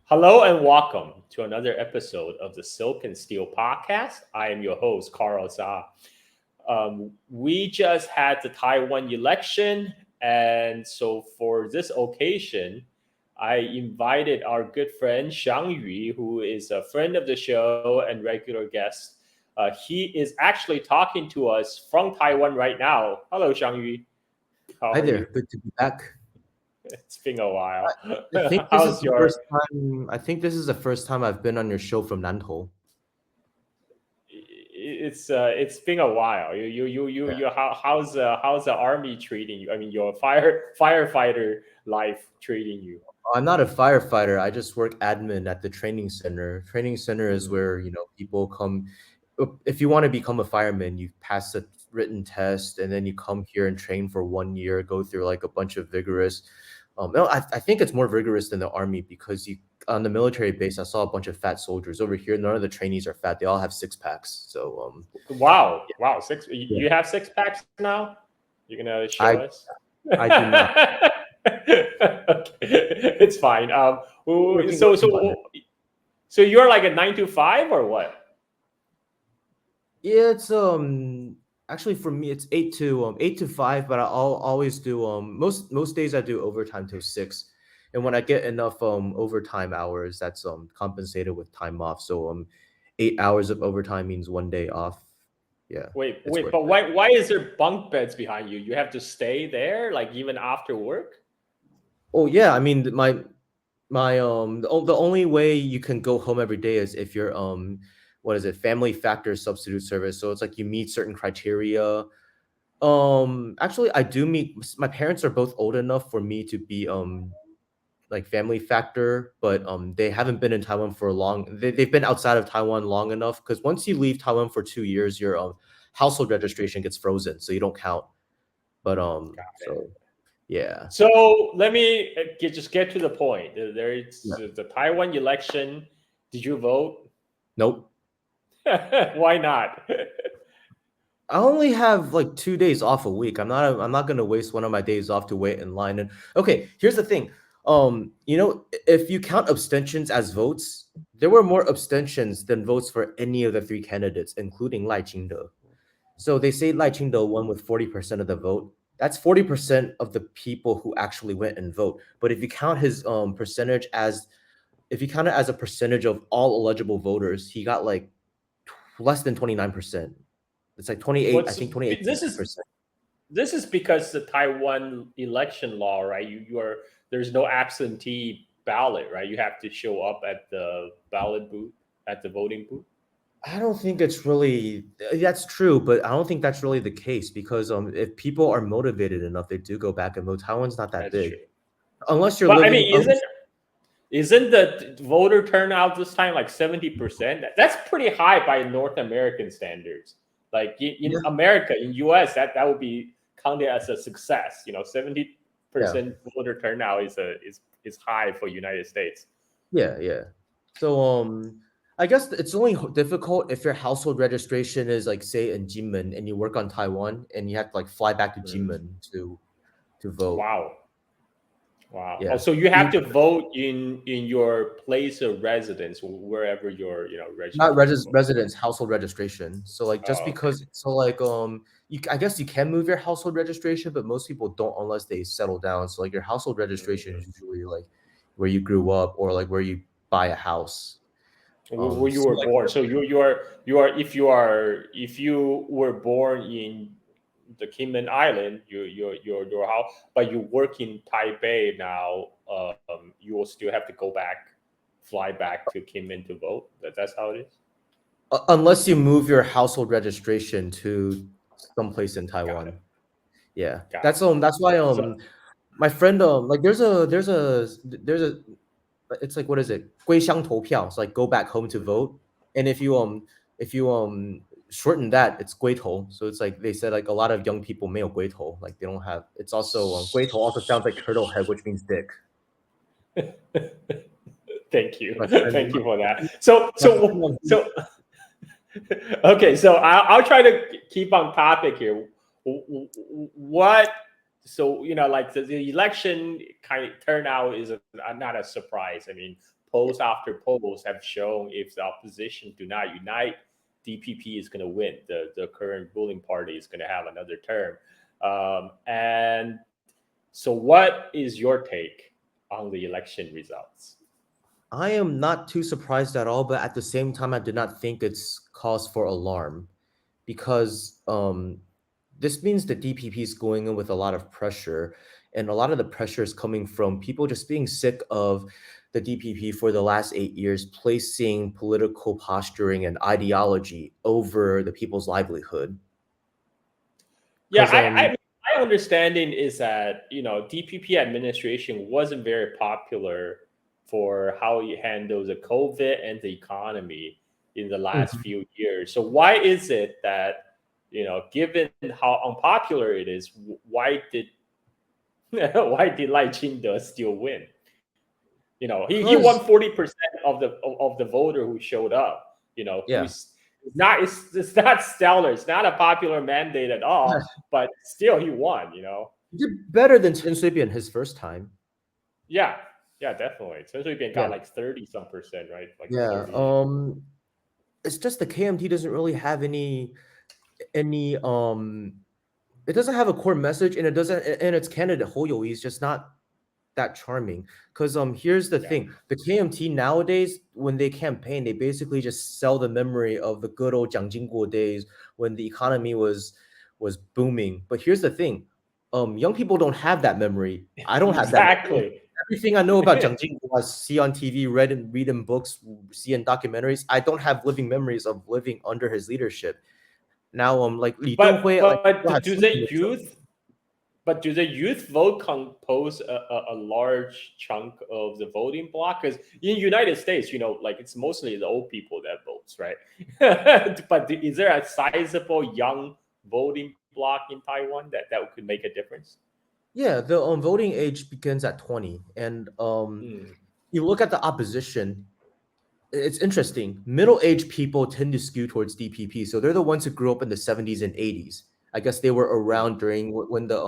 Hello and welcome to another episode of the Silk and Steel podcast. I am your host, Carl Za. We just had the Taiwan election, and so for this occasion, I invited our good friend Xiang Yu, who is a friend of the show and regular guest. He is actually talking to us from Taiwan right now. Hello, Xiang Yu. How Hi are you? there, good to be back. It's been a while. I think this is How's the your first time. I think this is the first time I've been on your show from Nantou. it's been a while. Yeah. How's the army treating you? I mean, your firefighter life treating you? I'm not a firefighter. I just work admin at the training center. Training center is Mhm. where people come. If you want to become a fireman, you pass a written test, and then you come here and train for 1 year. Go through like a bunch of vigorous. No, I think it's more rigorous than the army because you on the military base. I saw a bunch of fat soldiers over here. None of the trainees are fat. They all have six packs. So Wow, wow, six. yeah, You have six packs now. You're gonna show I us. I do not. Okay. It's fine. Working So working on so it. so you're like a 9 to 5 or what? Yeah, it's actually for me it's 8 to 5, but I'll always do most days I do overtime till 6. And when I get enough overtime hours, that's compensated with time off. So 8 hours of overtime means 1 day off. Yeah, it's Wait, worth but it. why is there bunk beds behind you? You have to stay there like even after work? Oh yeah, I mean my the only way you can go home every day is if you're what is it, family factor substitute service. So it's like you meet certain criteria. Actually, I do meet my parents are both old enough for me to be like family factor, but they haven't been in Taiwan for a long. They've been outside of Taiwan long enough because once you leave Taiwan for 2 years, your household registration gets frozen, so you don't count. But so yeah, So let me just get to the point. There's yeah. the Taiwan election. Did you vote? Nope. Why not? I only have like 2 days off a week. I'm not gonna waste one of my days off to wait in line. And okay, here's the thing. If you count abstentions as votes, there were more abstentions than votes for any of the three candidates, including Lai Ching. So they say Lai Ching won with 40% of the vote. That's 40% of the people who actually went and vote. But if you count his percentage as if you count it as a percentage of all eligible voters, he got like less than 29%. It's like 28, I What's think 28 this is percent. this is because the Taiwan election law, right? You are there's no absentee ballot, right? You have to show up at the ballot booth, at the voting booth. I don't think it's really that's true, but I don't think that's really the case because if people are motivated enough, they do go back and vote. Taiwan's not that That's big. true. Unless you're But I living mean, isn't the voter turnout this time like 70%? That's pretty high by North American standards. Like in yeah, America, in US, that would be counted as a success. 70% yeah, voter turnout is high for United States. yeah. So I guess it's only difficult if your household registration is like say in Jinmen and you work on Taiwan and you have to like fly back to Mhm. Jinmen to vote. Wow. Wow. Oh, Yeah. so you have You to vote in your place of residence, wherever you're, not registered to vote. residence, household registration. So like just Oh, okay. because so like I guess you can move your household registration, but most people don't unless they settle down. So like your household registration Mhm. is usually like where you grew up or like where you buy a house. Where you So were like born. So if you were born in the Cayman Island, your house, but you work in Taipei now, you will still have to fly back to Cayman to vote. That's how it is. unless you move your household registration to someplace in Got it. Taiwan. Yeah. Got it. That's why So my friend like there's a it's like what is it? 归乡投票. It's like go back home to vote. And if you shorten that, it's 归头. So it's like they said like a lot of young people 没有归头, like they don't have. It's also 归头 also sounds like turtle head, which means dick. thank you, My friend, thank you for that. So my so friend so okay. So I'll try to keep on topic here. What so like the election kind of turnout is not a surprise. I mean, polls after polls have shown if the opposition do not unite, DPP is going to win. The current ruling party is going to have another term. And so, what is your take on the election results? I am not too surprised at all, but at the same time, I do not think it's cause for alarm because this means the DPP is going in with a lot of pressure, and a lot of the pressure is coming from people just being sick of the DPP for the last 8 years, placing political posturing and ideology over the people's livelihood. Yeah, Because my understanding is that DPP administration wasn't very popular for how he handled the COVID and the economy in the last few years. So why is it that given how unpopular it is, why did why did Lai Ching-te still win? He won because 40% of the voter who showed up. yeah. Who's not it's not stellar. It's not a popular mandate at all, but still he won. He did better than Chen Shui-bian his first time. Yeah, yeah, definitely. Especially being got Yeah, like 30-some%, right? Like yeah. 30. It's just the KMT doesn't really have any it doesn't have a core message, and it doesn't, and its candidate Hoyo is just not that charming. Because here's the Yeah. thing: the KMT nowadays, when they campaign, they basically just sell the memory of the good old Jiang Jingguo days when the economy was booming. But here's the thing: young people don't have that memory. I don't have that memory. Exactly. Everything I know about Jiang Jingguo, I see on TV, read in books, see in documentaries. I don't have living memories of living under his leadership. Now, like Li Denghui, like But people have do seen the him in shows. youth But do the youth vote compose a large chunk of the voting block? Because in United States, like it's mostly the old people that votes, right? But is there a sizable young voting block in Taiwan that could make a difference? Yeah, the voting age begins at 20, and Mm, you look at the opposition. It's interesting. Middle-aged people tend to skew towards DPP, so they're the ones who grew up in the 70s and 80s. I guess they were mm, around during when the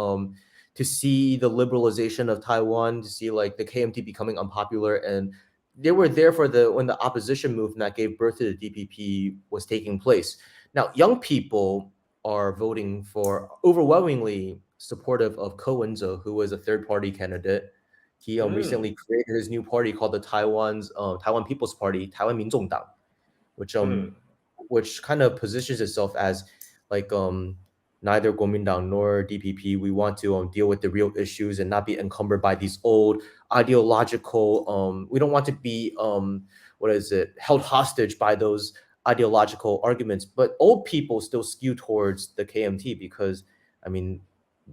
to see the liberalization of Taiwan, to see like the KMT becoming unpopular, and they were there for the when the opposition movement that gave birth to the DPP was taking place. Now, young people are voting for overwhelmingly supportive of Ko Wen-je, who was a third-party candidate. He mm, recently created his new party called the Taiwan People's Party, Taiwan 民众党, which mm, which kind of positions itself as like neither Kuomintang nor DPP. We want to deal with the real issues and not be encumbered by these old ideological. We don't want to be what is it, held hostage by those ideological arguments. But old people still skew towards the KMT because I mean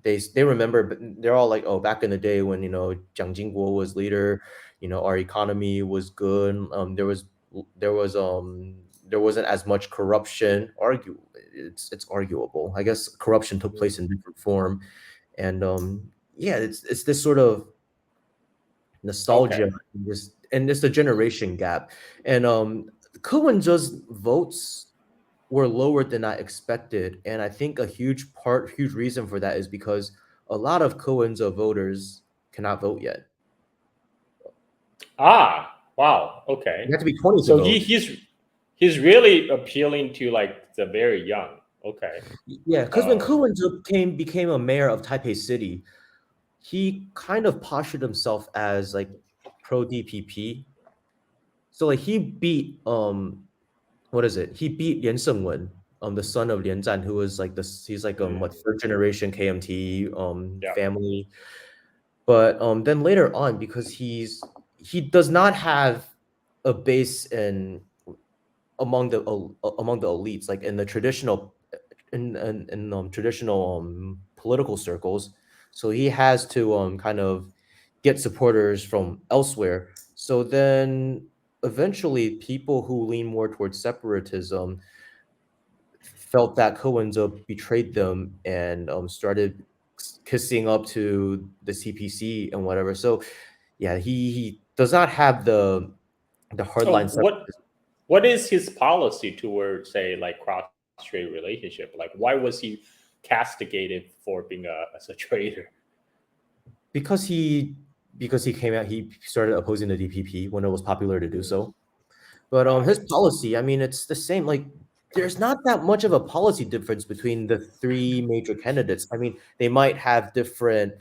they remember, but they're all like, oh, back in the day when Jiang Jingguo was leader, our economy was good. There was there wasn't as much corruption. It's arguable. I guess corruption took place mm. in different form, and yeah, it's this sort of nostalgia, Okay. and it's a generation gap, and Cohen just votes were lower than I expected, and I think a huge reason for that is because a lot of Cohen's voters cannot vote yet. Wow. Okay. You have to be 20 to So vote. he's really appealing to like the very young. Okay. Yeah, because when Um. Cohen became a mayor of Taipei City, he kind of postured himself as like pro DPP. So like he beat what is it? He beat Lien Shengwen, the son of Lien Zhan, who was like this. He's like mm, what, third generation KMT yeah. family. But then later on, because he does not have a base in among the elites, like in the traditional in traditional political circles. So he has to kind of get supporters from elsewhere. So then eventually people who lean more towards separatism felt that Cohen's betrayed them and started kissing up to the CPC and whatever. So yeah, he does not have the Oh, hardline what is his policy toward, say, like cross-strait relationship? Like, why was he castigated for being as a traitor? because he came out, he started opposing the DPP when it was popular to do Mm, so. But got his it. policy, I mean, it's the same. Like, there's not that much of a policy difference between the three major candidates. I mean, they might have different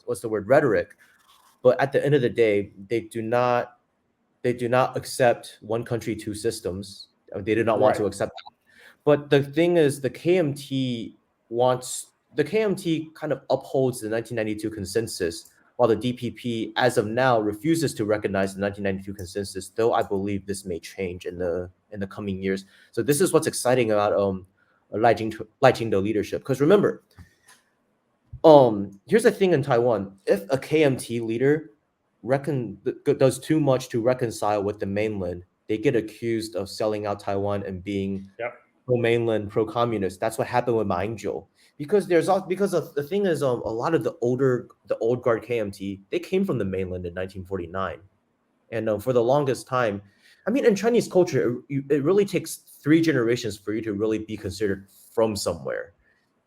what's the word, rhetoric, but at the end of the day, they do not accept one country, two systems. They did not want Right. to accept. But the thing is, the KMT kind of upholds the 1992 consensus, while the DPP, as of now, refuses to recognize the 1992 consensus. Though I believe this may change in the coming years. So this is what's exciting about Lai Ching-te leadership. Because remember, here's the thing in Taiwan: if a KMT leader does too much to reconcile with the mainland, they get accused of selling out Taiwan and being Yep. pro-mainland, pro-communist. That's what happened with Ma Ying-jeou. Because of the thing is, a lot of the old guard KMT, they came from the mainland in 1949, and for the longest time, I mean, in Chinese culture, it really takes three generations for you to really be considered from somewhere.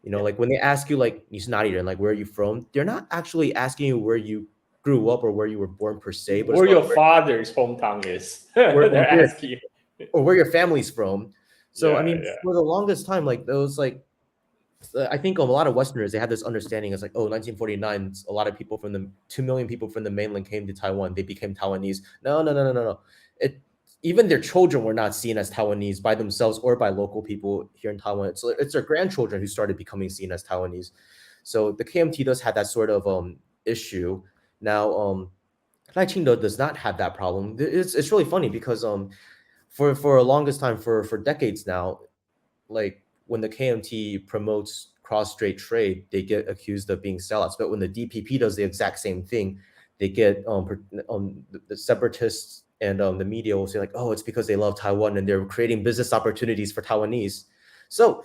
You know, Yeah. like when they ask you like like where are you from, they're not actually asking you where you grew up or where you were born per se, but it's Where about your father's hometown is. where They're asking you. or where your family's from. So I Yeah, mean, yeah. for the longest time, like those like I think a lot of Westerners they had this understanding. It's like, oh, 1949, a lot of people from the 2 million people from the mainland came to Taiwan. They became Taiwanese. No, no, no, no, no, no. It even their children were not seen as Taiwanese by themselves or by local people here in Taiwan. It's their grandchildren who started becoming seen as Taiwanese. So the KMT does have that sort of issue. Now, Lai Qingde does not have that problem. It's really funny because for a longest time for decades now, like when the KMT promotes cross-strait trade, they get accused of being sellouts. But when the DPP does the exact same thing, they get the separatists and the media will say like, oh, it's because they love Taiwan and they're creating business opportunities for Taiwanese. So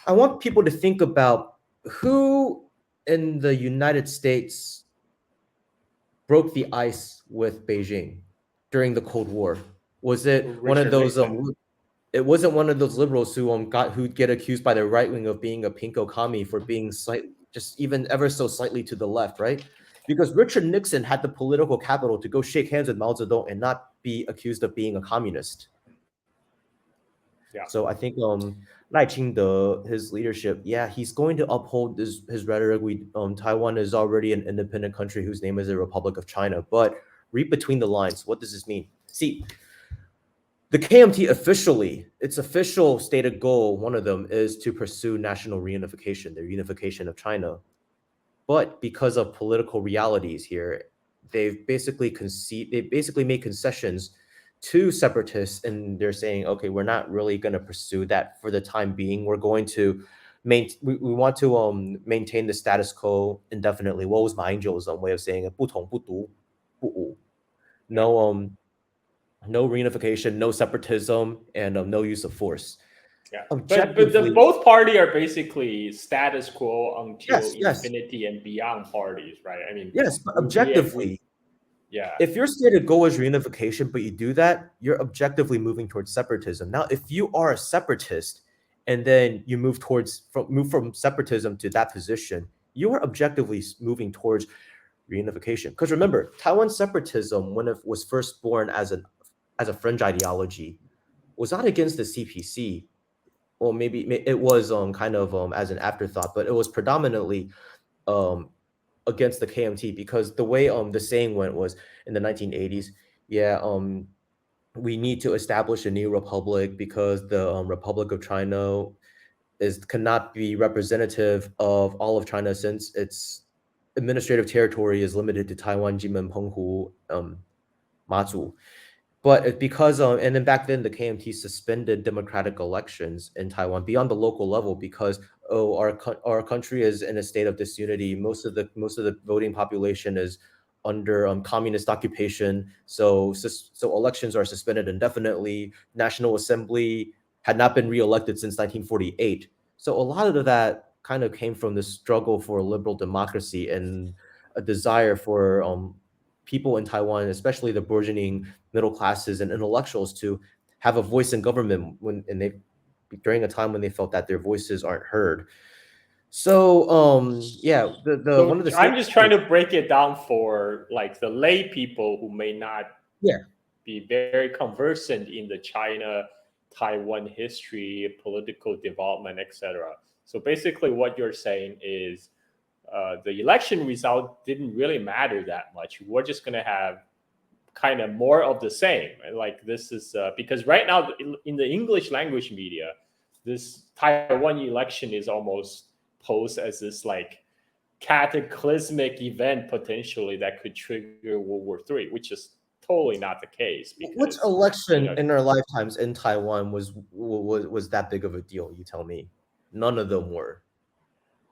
I want people to think about who in the United States broke the ice with Beijing during the Cold War. Was it one of Richard those Nixon. it wasn't one of those liberals who get accused by the right wing of being a pinko commie for being just even ever so slightly to the left, right? Because Richard Nixon had the political capital to go shake hands with Mao Zedong and not be accused of being a communist. Yeah. So I think Lai Ching-te, his leadership, yeah, he's going to uphold his rhetoric. Taiwan is already an independent country whose name is the Republic of China. But read between the lines. What does this mean? See, the KMT officially, its official stated goal, one of them is to pursue national reunification, the unification of China. But because of political realities here, they basically made concessions to separatists, and they're saying, okay, we're not really going to pursue that for the time being. We're going to we want to maintain the status quo indefinitely. What was Ma Ying-jeou's way of saying it? 不同不独不武. Yeah. No no reunification, no separatism, and no use of force. Yeah. But the Objectively, both party are basically status quo until yes, yes, infinity and beyond parties, right? I mean, yes. But we objectively, yeah. if your stated goal is reunification, but you do that, you're objectively moving towards separatism. Now, if you are a separatist and then you move from separatism to that position, you are objectively moving towards reunification. Because remember, Taiwan separatism, when it was first born as a fringe ideology, was not against the CPC. Well, maybe it was kind of as an afterthought, but it was predominantly um against the KMT because the way the saying went was in the 1980s, yeah, we need to establish a new republic because the Republic of China is cannot be representative of all of China since its administrative territory is limited to Taiwan, Jinmen, Penghu, Matsu. But because and then back then the KMT suspended democratic elections in Taiwan beyond the local level because our country is in a state of disunity. Most of the voting population is under communist occupation. So elections are suspended indefinitely. National Assembly had not been reelected since 1948. So a lot of that kind of came from the struggle for liberal democracy and a desire for people in Taiwan, especially the burgeoning middle classes and intellectuals, to have a voice in government during a time when they felt that their voices aren't heard. So yeah, the So one of the I'm just trying statements. to break it down for like the lay people who may not Yeah. be very conversant in the China Taiwan history, political development, etc. So basically, what you're saying is the election result didn't really matter that much. We're just going to have kind of more of the same. Like this is because right now in the English language media, this Taiwan election is almost posed as this like cataclysmic event potentially that could trigger World War III, which is totally not the case Which because you know election in our lifetimes in Taiwan was that big of a deal? You tell me. None of them were.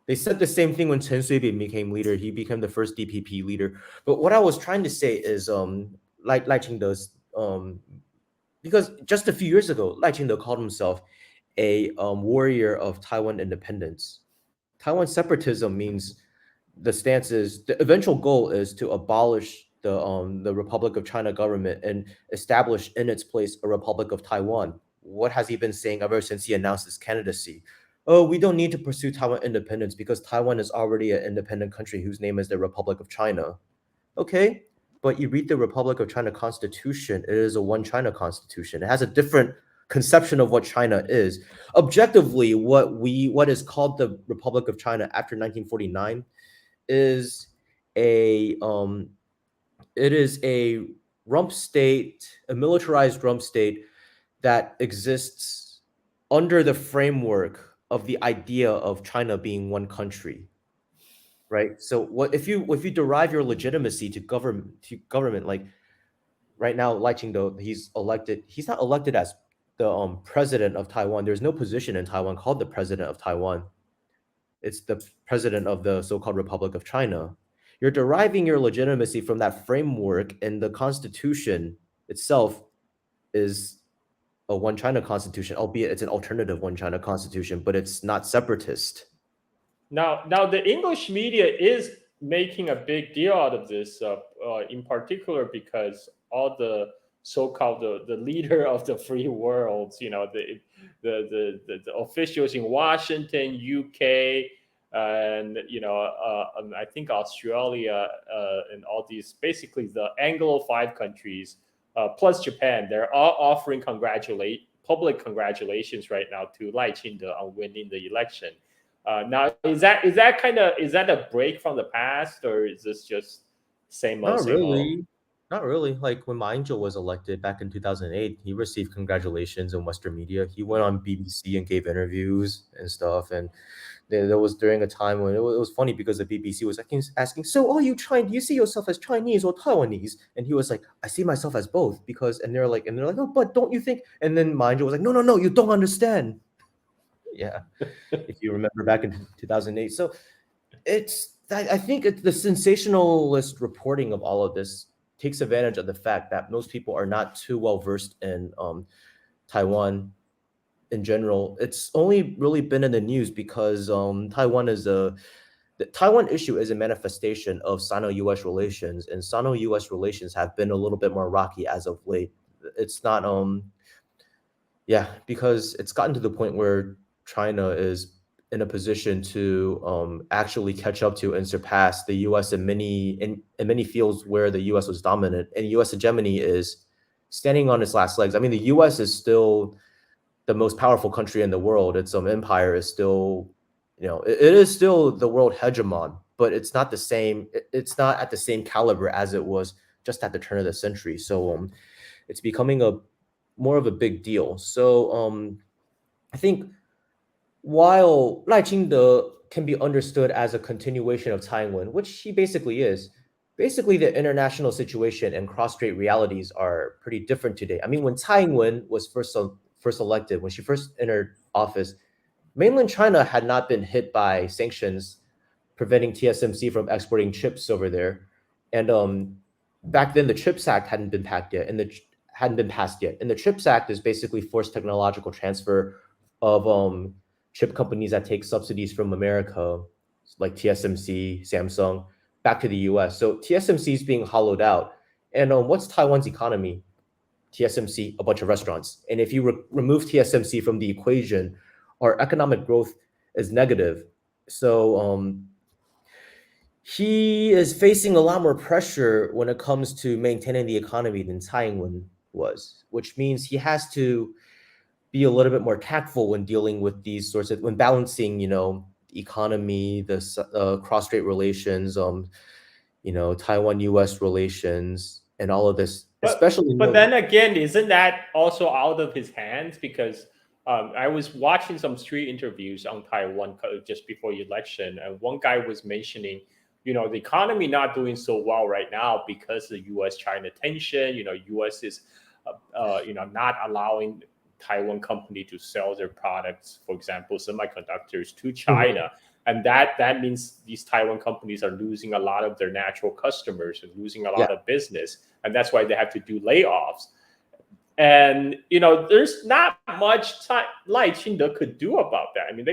They said the same thing when Chen Shui-bian became leader. He became the first DPP leader. But what I was trying to say is, like Lai Ching-do's, because just a few years ago, Lai Ching-do called himself a warrior of Taiwan independence. Taiwan separatism means the stance is the eventual goal is to abolish the Republic of China government and establish in its place a Republic of Taiwan. What has he been saying ever since he announced his candidacy? Oh, we don't need to pursue Taiwan independence because Taiwan is already an independent country whose name is the Republic of China. Okay, but you read the Republic of China Constitution, it is a one China constitution. It has a different conception of what China is. Objectively, what is called the Republic of China after 1949 is a it is a rump state, a militarized rump state that exists under the framework of the idea of China being one country, right? So what if you derive your legitimacy to government, like right now, Lai Ching-do, he's elected. He's not elected as the president of Taiwan. There's no position in Taiwan called the president of Taiwan. It's the president of the so-called Republic of China. You're deriving your legitimacy from that framework, and the constitution itself is a one China constitution, albeit it's an alternative one China constitution, but it's not separatist. now the English media is making a big deal out of this, in particular because all the so-called the leader of the free world, you know, the officials in Washington, UK, and you know, I think Australia, and all these basically the Anglo-5 countries, plus Japan, they're all offering congratulate public congratulations right now to Lai Ching-te on winning the election. Now, is that kind of is that a break from the past, or is this just same old, Not same old? really. Not really. Like when Ma Ying-jeou was elected back in 2008, he received congratulations in Western media. He went on BBC and gave interviews and stuff. And there was during a time when it was funny because the BBC was asking, so are you Chinese? Do you see yourself as Chinese or Taiwanese? And he was like, I see myself as both because, and they're like, oh, but don't you think? And then Ma Ying-jeou was like, no, no, no, you don't understand. Yeah, if you remember back in 2008. So I think it's the sensationalist reporting of all of this takes advantage of the fact that most people are not too well versed in Taiwan in general. It's only really been in the news because the Taiwan issue is a manifestation of Sino-U.S. relations, and Sino-U.S. relations have been a little bit more rocky as of late. It's not yeah, because it's gotten to the point where China is in a position to actually catch up to and surpass the U.S. in many fields where the U.S. was dominant, and U.S. hegemony is standing on its last legs. I mean, the U.S. is still the most powerful country in the world. Its empire is still, it is still the world hegemon, but it's not the same. It's not at the same caliber as it was just at the turn of the century. So it's becoming a more of a big deal. So I think while Lai Ching-de can be understood as a continuation of Taiwan, which he basically is, basically the international situation and cross-strait realities are pretty different today. I mean, when Taiwan was first elected, when she first entered office, mainland China had not been hit by sanctions preventing TSMC from exporting chips over there. And back then, the CHIPS Act hadn't been passed yet. And the CHIPS Act is basically forced technological transfer of chip companies that take subsidies from America, like TSMC, Samsung, back to the US. So TSMC is being hollowed out. And what's Taiwan's economy? TSMC, a bunch of restaurants. And if you remove TSMC from the equation, our economic growth is negative. So he is facing a lot more pressure when it comes to maintaining the economy than Taiwan was, which means he has to be a little bit more tactful when dealing with these sorts of when balancing, economy, the cross-strait relations, Taiwan U.S. relations, and all of this, especially But then again, isn't that also out of his hands? Because I was watching some street interviews on Taiwan just before the election, and one guy was mentioning, the economy not doing so well right now because of U.S.-China tension. U.S. is, not allowing Taiwan company to sell their products, for example, semiconductors to Mhm. China, and that means these Taiwan companies are losing a lot of their natural customers and losing a Yeah, lot of business, and that's why they have to do layoffs. And there's not much time Lai Qingde could do about that. I mean,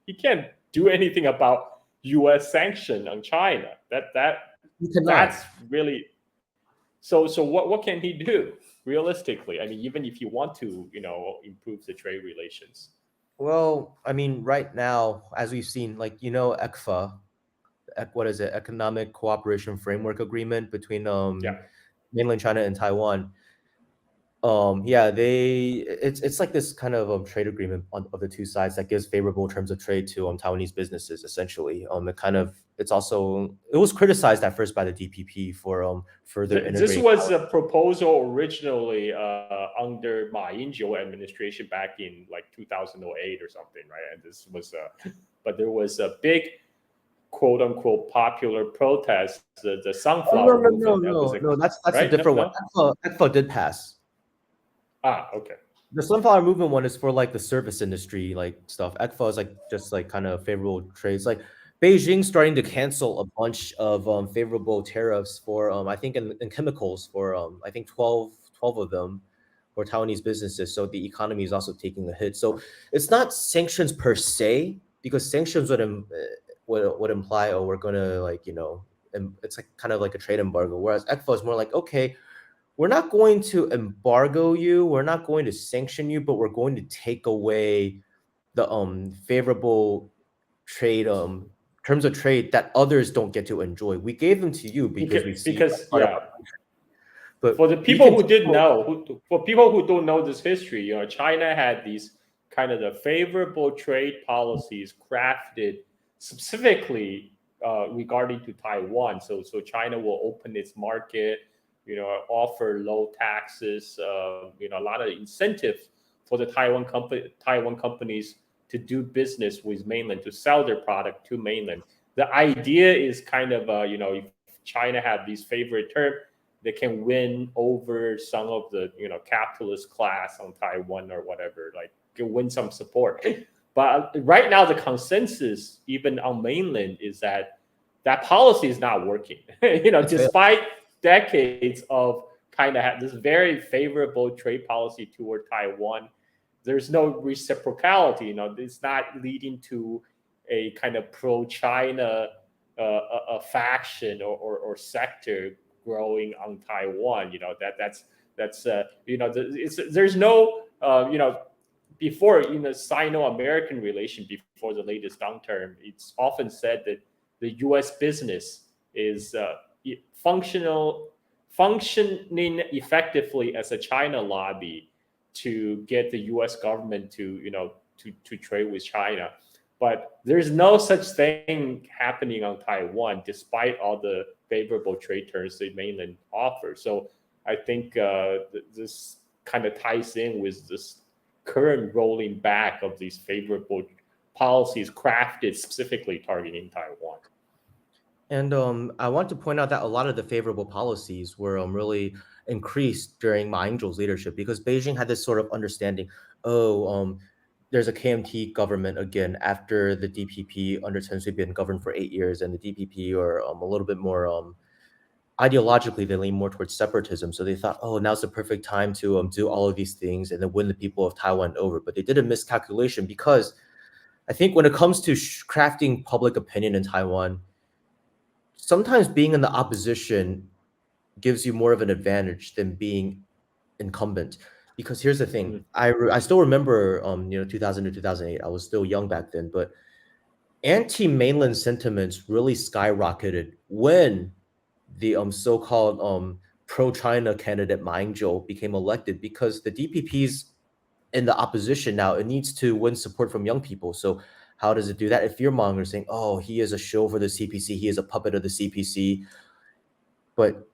he can't do anything about U.S. sanction on China. you cannot. That's really so. What can he do realistically? I mean, even if you want to, improve the trade relations. Well, I mean, right now, as we've seen, like ECFA, what is it? Economic Cooperation Framework Agreement between Yeah. mainland China and Taiwan. Yeah, it's like this kind of trade agreement of the two sides that gives favorable terms of trade to Taiwanese businesses. Essentially, it was criticized at first by the DPP for further This integrating. was a proposal originally under Ma Ying-jeou administration back in like 2008 or something, right? And this was, but there was a big quote unquote popular protest, the Oh no sunflower no no movement. That was no a no! That's a right? No, different one. no. ECFA did pass. Okay. The sunflower movement one is for like the service industry like stuff. ECFA is like just like kind of favorable trades. Like Beijing starting to cancel a bunch of favorable tariffs for I think in chemicals for I think 12 of them for Taiwanese businesses. So the economy is also taking a hit. So it's not sanctions per se because sanctions would imply oh we're gonna like it's like kind of like a trade embargo. Whereas ECFA is more like okay we're not going to embargo you, we're not going to sanction you, but we're going to take away the favorable trade terms of trade that others don't get to enjoy. We gave them to you because we see you as Because part of yeah, our country, but for the we people can who didn't still, know, for people who don't know this history, China had these kind of the favorable trade policies crafted specifically regarding to Taiwan. So China will open its market, offer low taxes, a lot of incentives for the Taiwan companies to do business with mainland to sell their product to mainland. The idea is kind of if China have these favorite terms they can win over some of the capitalist class on Taiwan or whatever, like can win some support. But right now, the consensus, even on mainland, is that that policy is not working. it's fair. Despite decades of kind of this very favorable trade policy toward Taiwan, there's no reciprocality. It's not leading to a kind of pro-China a faction or sector growing on Taiwan. There's no before Sino-American relation before the latest downturn. It's often said that the U.S. business is functioning effectively as a China lobby to get the U.S. government to to trade with China. But there's no such thing happening on Taiwan, despite all the favorable trade terms the mainland offers. So I think this kind of ties in with this current rolling back of these favorable policies crafted specifically targeting Taiwan. And I want to point out that a lot of the favorable policies were really increased during Ma Ying-jeou's leadership because Beijing had this sort of understanding. Oh, there's a KMT government again after the DPP under Chen Shui-bian governed for 8 years, and the DPP are a little bit more ideologically they lean more towards separatism. So they thought, oh, now's the perfect time to do all of these things and then win the people of Taiwan over. But they did a miscalculation because I think when it comes to crafting public opinion in Taiwan sometimes being in the opposition gives you more of an advantage than being incumbent. Because here's the thing, Mm. I still remember 2000 to 2008. I was still young back then, but anti-mainland sentiments really skyrocketed when the so-called pro-China candidate Ma Ying-jeou became elected, because the DPP's in the opposition now. It needs to win support from young people. So how does it do that? If fear monger saying, "Oh, he is a show for the CPC, he is a puppet of the CPC," but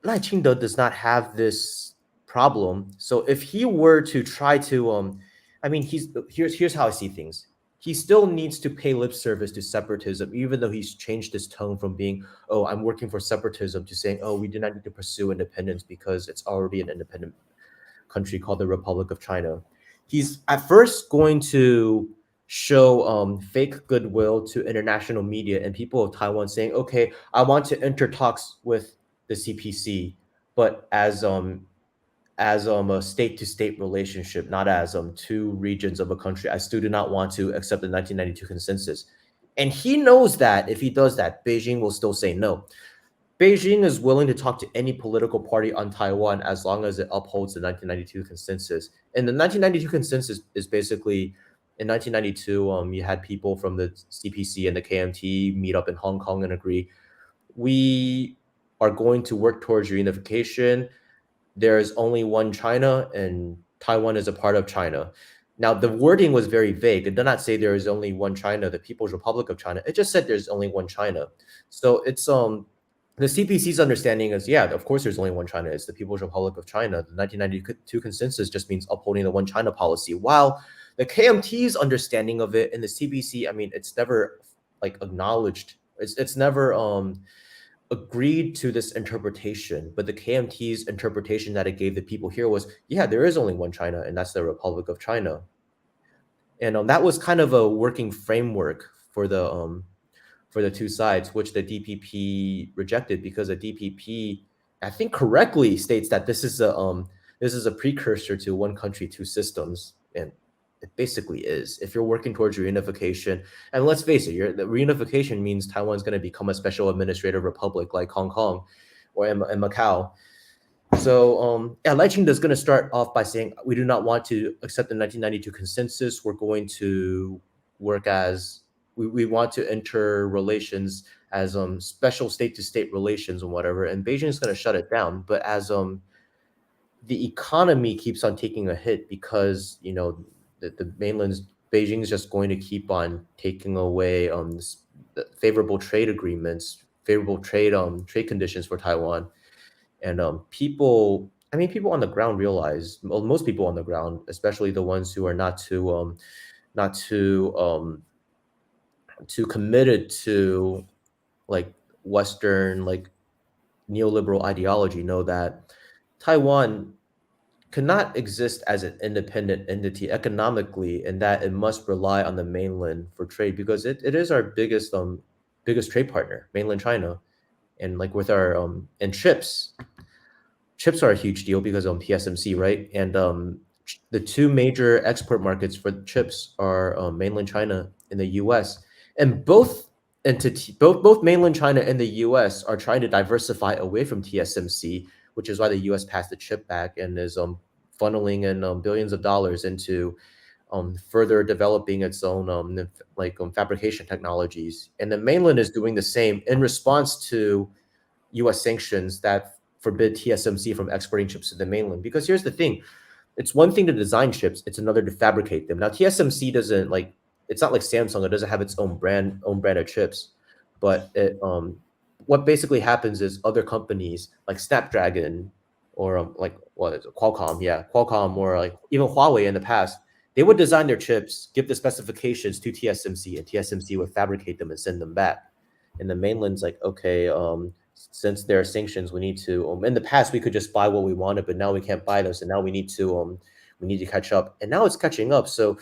Lai Ching-te does not have this problem. So if he were to try to, I mean, here's how I see things. He still needs to pay lip service to separatism, even though he's changed his tone from being, "Oh, I'm working for separatism," to saying, "Oh, we do not need to pursue independence because it's already an independent country called the Republic of China." He's at first going to show fake goodwill to international media and people of Taiwan, saying, "Okay, I want to enter talks with the CPC, but as a state to state relationship, not as two regions of a country. I still do not want to accept the 1992 consensus." And he knows that if he does that, Beijing will still say no. Beijing is willing to talk to any political party on Taiwan as long as it upholds the 1992 consensus. And the 1992 consensus is basically, in 1992, you had people from the CPC and the KMT meet up in Hong Kong and agree, we are going to work towards reunification. There is only one China, and Taiwan is a part of China. Now, the wording was very vague. It did not say there is only one China, the People's Republic of China. It just said there's only one China. So it's the CPC's understanding is, yeah, of course there's only one China. It's the People's Republic of China. The 1992 consensus just means upholding the one China policy. While the KMT's understanding of it and the CPC, I mean, it's never like acknowledged. It's never agreed to this interpretation, but the KMT's interpretation that it gave the people here was, yeah, there is only one China, and that's the Republic of China. And that was kind of a working framework for the two sides, which the DPP rejected, because the DPP, I think, correctly states that this is a precursor to one country, two systems, and it basically is. If you're working towards reunification, and let's face it, the reunification means Taiwan's going to become a special administrative republic like Hong Kong or in Macau. So yeah, Lai Ching is going to start off by saying, we do not want to accept the 1992 consensus. We're going to work as we want to enter relations as special state to state relations and whatever. And Beijing is going to shut it down. But as the economy keeps on taking a hit, because the mainland's Beijing is just going to keep on taking away favorable trade agreements, favorable trade conditions for Taiwan. And people, I mean, people on the ground realize, well, most people on the ground, especially the ones who are not too committed to like Western like neoliberal ideology, know that Taiwan cannot exist as an independent entity economically, and that it must rely on the mainland for trade, because it is our biggest trade partner, mainland China. And like with our and chips are a huge deal because of TSMC, right? And the two major export markets for chips are mainland China and the U.S. And both mainland China and the U.S. are trying to diversify away from TSMC, which is why the U.S. passed the chip back and is funneling in billions of dollars into further developing its own fabrication technologies. And the mainland is doing the same in response to U.S. sanctions that forbid TSMC from exporting chips to the mainland. Because here's the thing, it's one thing to design chips, it's another to fabricate them. Now TSMC doesn't like, it's not like Samsung, it doesn't have its own brand of chips, but what basically happens is other companies like Snapdragon or like what is it, Qualcomm, yeah, Qualcomm, or like even Huawei in the past, they would design their chips, give the specifications to TSMC, and TSMC would fabricate them and send them back. And the mainland's like, okay, since there are sanctions, we need to. In the past, we could just buy what we wanted, but now we can't buy those, and now we need to catch up. And now it's catching up. So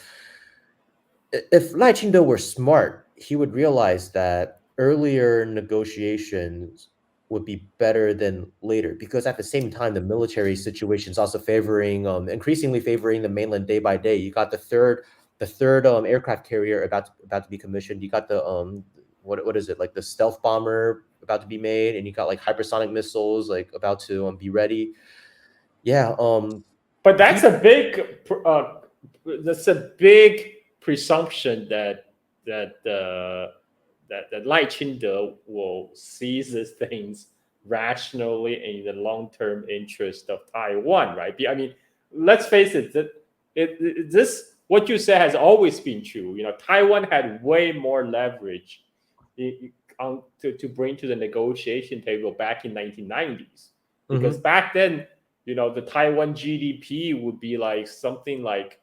if Lai Ching-te were smart, he would realize that earlier negotiations would be better than later, because at the same time, the military situation is also increasingly favoring the mainland day by day. You got the third aircraft carrier about to be commissioned. You got the what is it, like the stealth bomber about to be made, and you got like hypersonic missiles like about to be ready. Yeah. But that's a big presumption that that that Lai Ching-te will seize these things rationally in the long-term interest of Taiwan, right? I mean, let's face it, that this what you said has always been true. Taiwan had way more leverage to bring to the negotiation table back in 1990s, because Mm-hmm. back then, the Taiwan GDP would be like something like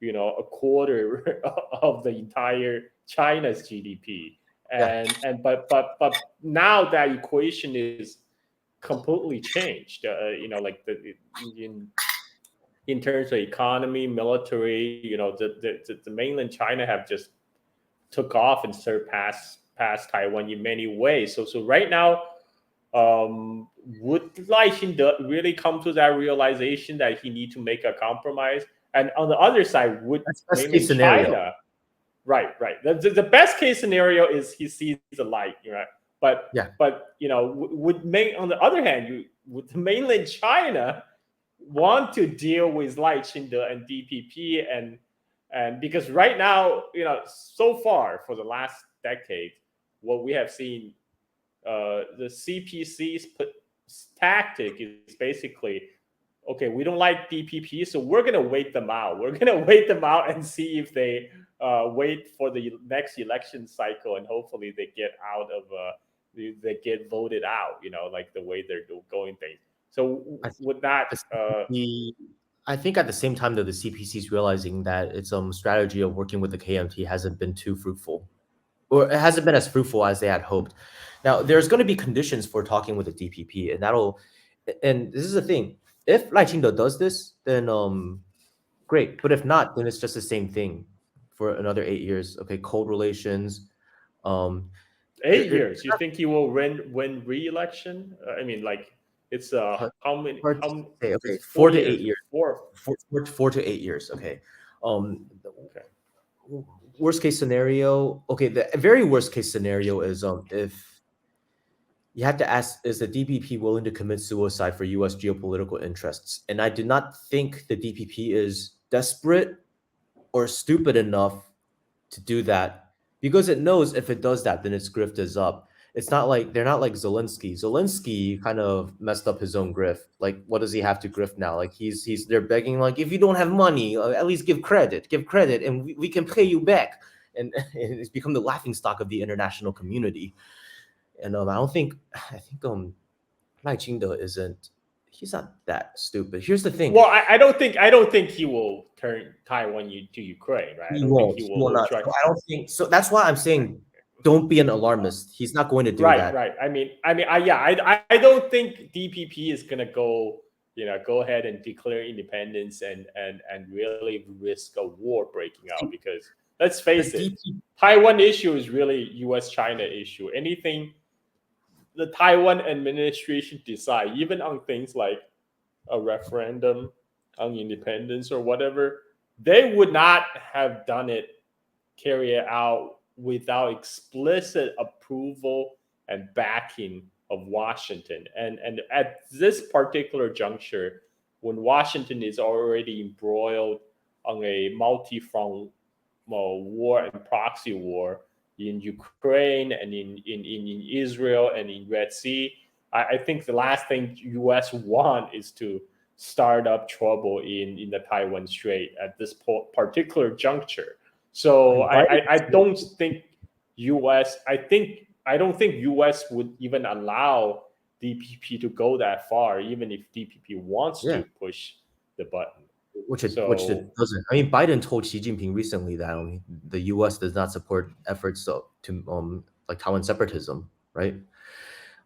a quarter of the entire China's GDP. Yeah. But now that equation is completely changed. Like in terms of economy, military, the mainland China have just took off and surpassed past Taiwan in many ways. So right now, would Lai Xin really come to that realization that he need to make a compromise? And on the other side, would That's best case mainland scenario. China? Right. The best case scenario is he sees the light, right? Yeah. But on the other hand, would mainland China want to deal with Lai Ching and DPP, and because right now, so far for the last decade, what we have seen, the CPC's tactic is basically, okay, we don't like DPP, so we're gonna wait them out. We're gonna wait them out and see if they wait for the next election cycle, and hopefully they get out of they get voted out. Like the way they're going things. So I think would that the CPC, I think at the same time though, the CPC is realizing that its strategy of working with the KMT hasn't been too fruitful, or it hasn't been as fruitful as they had hoped. Now, there's going to be conditions for talking with the DPP, and this is the thing. If Lai Ching-te does this, then great. But if not, then it's just the same thing for another 8 years. Okay, cold relations. Um, 8 years? You think he will win re-election? I mean, like it's hard, how many? hard to say. It's Okay, 4 years. Four. 4 to 8 years. Okay. Um, Okay. worst case scenario. Okay, the very worst case scenario is if you have to ask, is the DPP willing to commit suicide for U.S. geopolitical interests? And I do not think the DPP is desperate or stupid enough to do that, because it knows if it does that, then its grift is up. It's not like they're not like Zelensky. Zelensky kind of messed up his own grift. Like, what does he have to grift now? Like they're begging, like, if you don't have money, at least give credit, and we can pay you back. And it's become the laughing stock of the international community. And I think Lai Ching-te isn't. He's not that stupid. Here's the thing. Well, I don't think he will turn Taiwan to Ukraine, right? I He don't think won't. he He will. will He'll not. try. So I don't think so. That's why I'm saying don't be an alarmist. He's not going to do Right, that. right. I don't think DPP is gonna go ahead and declare independence and really risk a war breaking out, because let's The face it, DP, Taiwan issue is really U.S. China issue. Anything the Taiwan administration decide, even on things like a referendum on independence or whatever, they would not have done it, carry it out without explicit approval and backing of Washington. And at this particular juncture, when Washington is already embroiled on a multi-front war and proxy war in Ukraine and in Israel and in Red Sea, I think the last thing U.S. want is to start up trouble in the Taiwan Strait at this particular juncture. So and Biden, I don't think I don't think US would even allow DPP to go that far, even if DPP wants yeah, to push the button. which So it doesn't. I mean, Biden told Xi Jinping recently that the U.S. does not support efforts to like Taiwan separatism, right?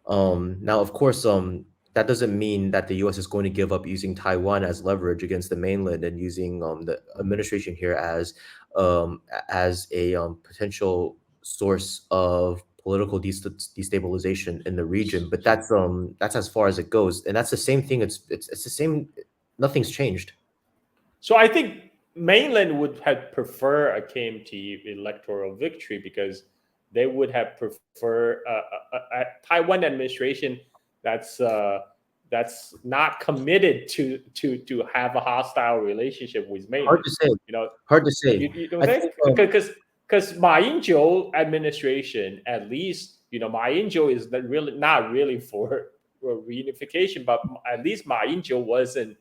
Now, of course, that doesn't mean that the U.S. is going to give up using Taiwan as leverage against the mainland and using the administration here as a potential source of political destabilization in the region. But that's as far as it goes, and that's the same thing. It's the same. Nothing's changed. So I think mainland would have prefer a KMT electoral victory, because they would have prefer a Taiwan administration that's not committed to have a hostile relationship with Hard mainland. to say. You know, Hard to say. you don't I think? think because Ma Ying-jeou administration, at least Ma Ying-jeou is not really for reunification, but at least Ma Ying-jeou wasn't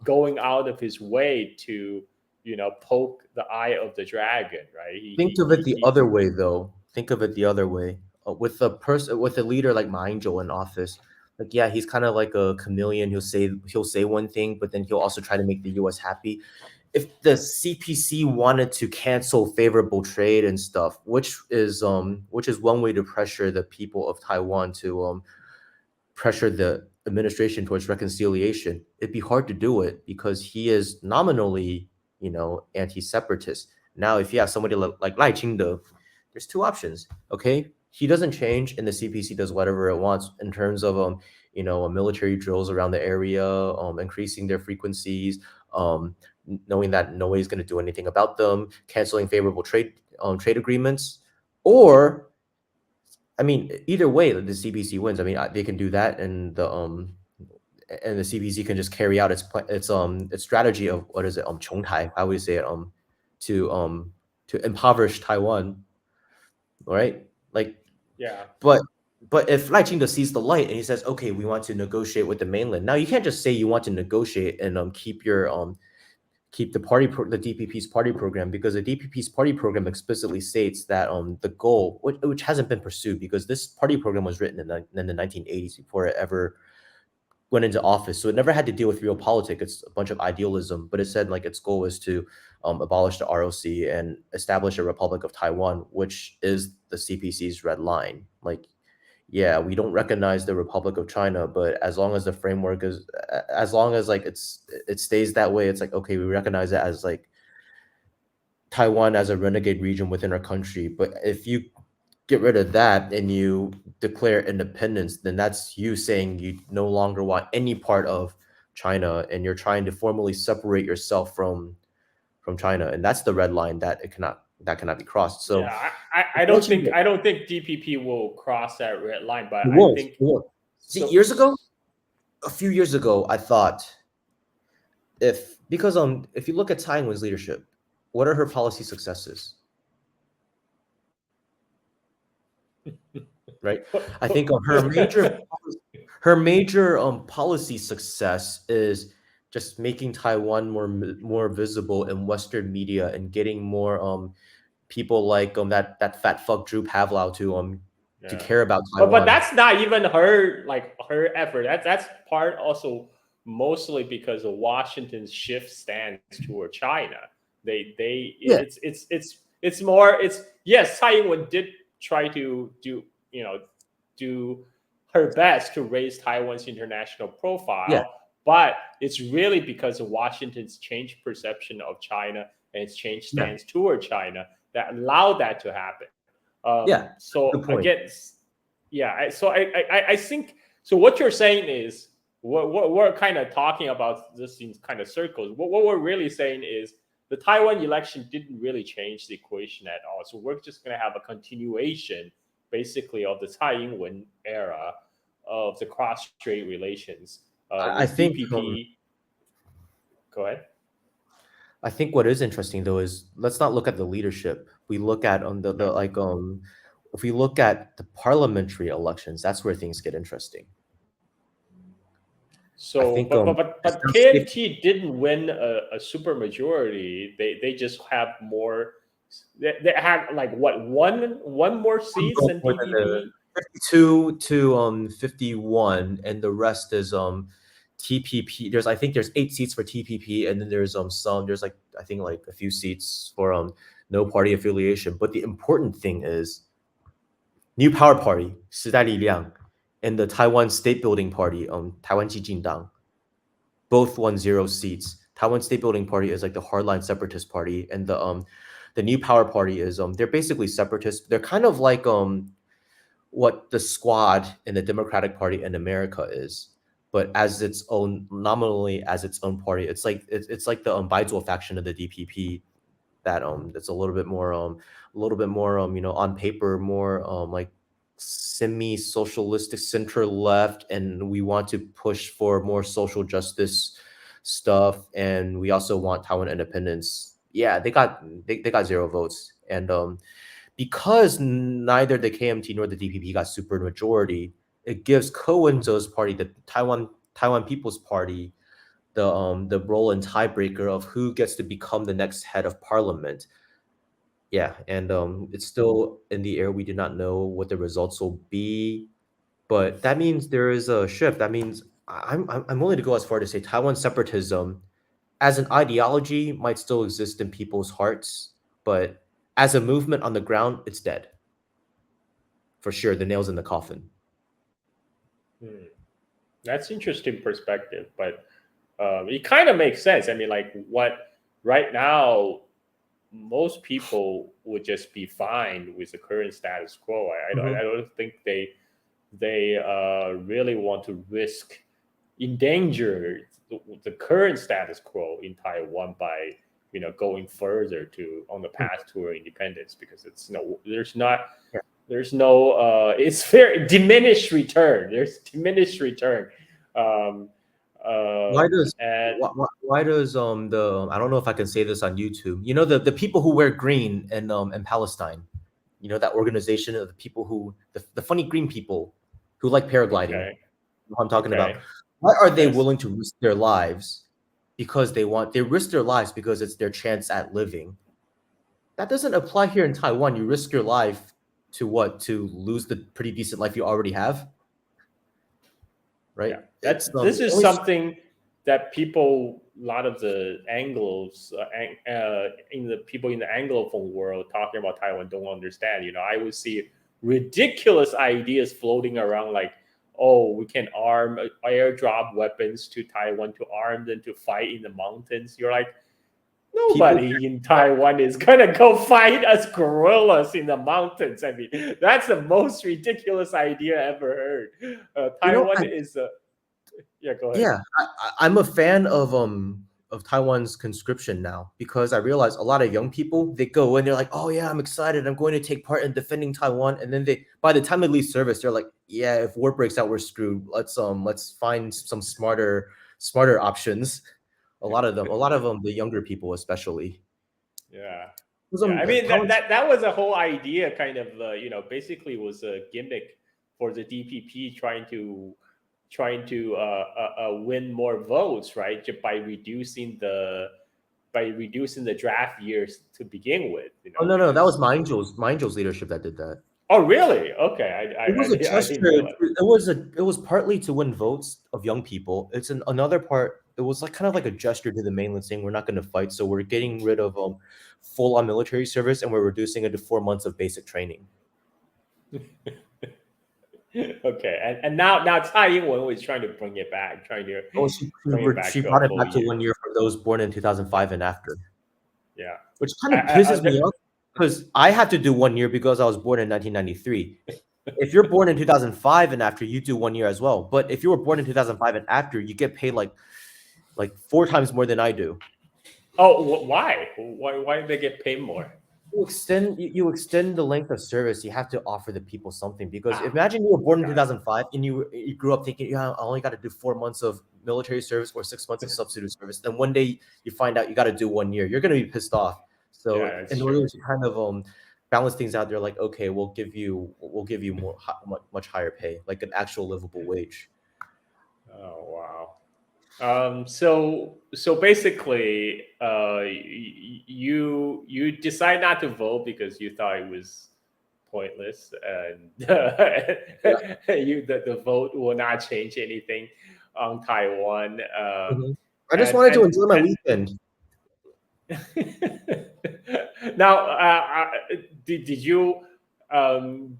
going out of his way to poke the eye of the dragon, right? Think of it the other way, though. Think of it the other way. With a leader like Ma Ying-jeou in office, like yeah, he's kind of like a chameleon. He'll say one thing, but then he'll also try to make the U.S. happy. If the CPC wanted to cancel favorable trade and stuff, which is one way to pressure the people of Taiwan to pressure the administration towards reconciliation, it'd be hard to do it because he is nominally, anti-separatist. Now, if you have somebody like Lai Ching-de, there's two options. Okay, he doesn't change, and the CPC does whatever it wants in terms of military drills around the area, increasing their frequencies, knowing that nobody's going to do anything about them, canceling favorable trade agreements, or I mean, either way, the CBC wins. I mean, they can do that, and the CBC can just carry out its strategy of what is it, Chongtai, how we say it, to to impoverish Taiwan, right? Like, Yeah. but if Lai Ching sees the light and he says, okay, we want to negotiate with the mainland. Now you can't just say you want to negotiate and keep the DPP's party program, because the DPP's party program explicitly states that the goal, which hasn't been pursued, because this party program was written in the 1980s before it ever went into office, so it never had to deal with real politics. It's a bunch of idealism, but it said like its goal was to abolish the ROC and establish a Republic of Taiwan, which is the CPC's red line. Like, yeah, we don't recognize the Republic of China, but as long as the framework is, as long as like it stays that way, it's like, okay, we recognize it as like Taiwan as a renegade region within our country. But if you get rid of that and you declare independence, then that's you saying you no longer want any part of China, and you're trying to formally separate yourself from China, and that's the red line that cannot be crossed. So Yeah, I don't think DPP will cross that red line, but it I won't. think It won't. See, so. a few years ago, I thought if you look at Tsai Ing-wen's leadership, what are her policy successes? Right, I think her major policy success is just making Taiwan more visible in Western media and getting more people like that fat fuck Drew Pavlov to Yeah. care about But Taiwan. that's not even her effort. That's part also mostly because of Washington's shift stance toward China. Yeah, It's more, it's yes, Tsai Ing-wen did try to do her best to raise Taiwan's international yeah, profile, but it's really because of Washington's changed perception of China and its changed yeah, stance toward China that allowed that to happen. yeah. So Good point. again, yeah. I think so. What you're saying is what we're kind of talking about this in kind of circles. What we're really saying is the Taiwan election didn't really change the equation at all. So we're just going to have a continuation, basically, of the Tsai Ing-wen era of the cross-strait relations I with think DPP. Go ahead. I think what is interesting though is, let's not look at the leadership. We look at the Yeah. like if we look at the parliamentary elections, that's where things get interesting. I So, think it's but not safe KMT didn't win a super majority. They just have more. They had like what, one more to seats go than more than the DPP. 52 to 51, and the rest is TPP. I think there's 8 seats for TPP, and then there's like I think like a few seats for no party affiliation. But the important thing is New Power Party, 时代力量, and the Taiwan State Building Party, 台湾激进党, both won 0 seats. Taiwan State Building Party is like the hardline separatist party, and the New Power Party is they're basically separatists. They're kind of like what the Squad in the Democratic Party in America is, but as its own, nominally as its own party. It's like the Baizuo faction of the DPP, that that's a little bit more on paper more like semi-socialistic center left, and we want to push for more social justice stuff, and we also want Taiwan independence. Yeah, they got 0 votes, And because neither the KMT nor the DPP got super majority, it gives Ko Wen-je's party, the Taiwan People's Party, the role and tiebreaker of who gets to become the next head of parliament. Yeah, and it's still in the air. We do not know what the results will be, but that means there is a shift. That means I'm willing to go as far to say Taiwan separatism as an ideology might still exist in people's hearts, but as a movement on the ground, it's dead. For sure, the nail's in the coffin. Hmm. That's interesting perspective, but it kind of makes sense. I mean, like what right now, most people would just be fine with the current status quo. I Mhm. don't think they really want to risk endanger the current status quo in Taiwan by going further to on the path toward independence, because it's no Yeah. there's no it's very diminished return. There's diminished return. um, Why does and why does the I don't know if I can say this on YouTube. You know the people who wear green in Palestine. You know that organization of the people who the funny green people who like paragliding. okay, What I'm talking about. okay, Why are they yes. willing to risk their lives? Because they risk their lives because it's their chance at living. That doesn't apply here in Taiwan. You risk your life to what? To lose the pretty decent life you already have, right? Yeah, It's this is only something that people, a lot of the Anglos, in the people in the Anglophone world talking about Taiwan don't understand. I would see ridiculous ideas floating around, like, oh, we can airdrop weapons to Taiwan to arm them to fight in the mountains. You're like, people. nobody in Taiwan is gonna go fight us gorillas in the mountains. I mean, that's the most ridiculous idea I ever heard. You know, Taiwan is a Yeah, go ahead. yeah, I'm a fan of Taiwan's conscription now because I realize a lot of young people they go in, they're like, oh yeah, I'm excited, I'm going to take part in defending Taiwan, and then they by the time they leave service, they're like, yeah, if war breaks out, we're screwed. Let's find some smarter options. A lot of them, the younger people especially. Yeah. 'Cause, Yeah. I mean, that Taiwan's that that was a whole idea, kind of, basically was a gimmick for the DPP trying to win more votes, right? By reducing the draft years to begin with, oh no no, that was because Mind Joe's leadership that did that. oh, really? Okay, It was a I didn't gesture. realize. It was partly to win votes of young people. Another part. It was like kind of like a gesture to the mainland saying we're not going to fight, so we're getting rid of full on military service and we're reducing it to 4 months of basic training. Okay, and now Tsai Ing-wen was trying to bring it back, trying to Oh, bring it she back to a brought it full back to year. 1 year for those born in 2005 and after, Yeah. which kind of pisses me There, off because I had to do 1 year because I was born in 1993. If you're born in 2005 and after, you do 1 year as well. But if you were born in 2005 and after, you get paid like 4 times more than I do. oh, why? Why did they get paid more? You extend the length of service. You have to offer the people something because Ah, imagine you were born in got it. 2005 and you grew up thinking, yeah, I only got to do 4 months of military service or 6 months of substitute service. Then one day you find out you got to do 1 year. You're gonna be pissed off. So Yeah, that's in true. order to kind of balance things out, they're like, okay, we'll give you much higher pay, like an actual livable wage. Oh, wow. So basically, you decide not to vote because you thought it was pointless, and Yeah. the vote will not change anything on Taiwan. Mhm. I just And wanted to and enjoy my weekend. now, did you um,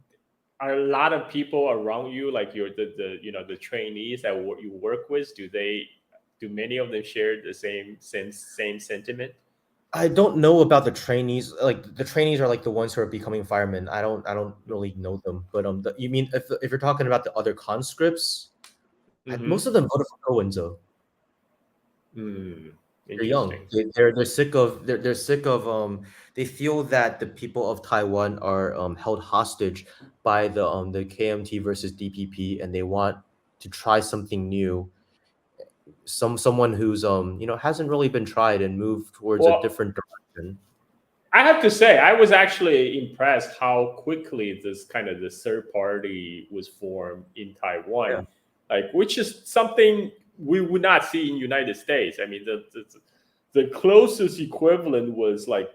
are a lot of people around you, like the trainees that you work with, do many of them share the same sentiment? I don't know about the trainees. Like the trainees are like the ones who are becoming firemen. I don't really know them. But you mean if you're talking about the other conscripts, most Mm-hmm. of them voted for Cohenzo. Hmm. They're young. Interesting. They're sick of they're sick of they feel that the people of Taiwan are held hostage by the KMT versus DPP, and they want to try something new. Someone who's hasn't really been tried and move towards a Well, different direction. I have to say, I was actually impressed how quickly this kind of this third party was formed in Taiwan, Yeah. like which is something we would not see in United States. I mean, the closest equivalent was like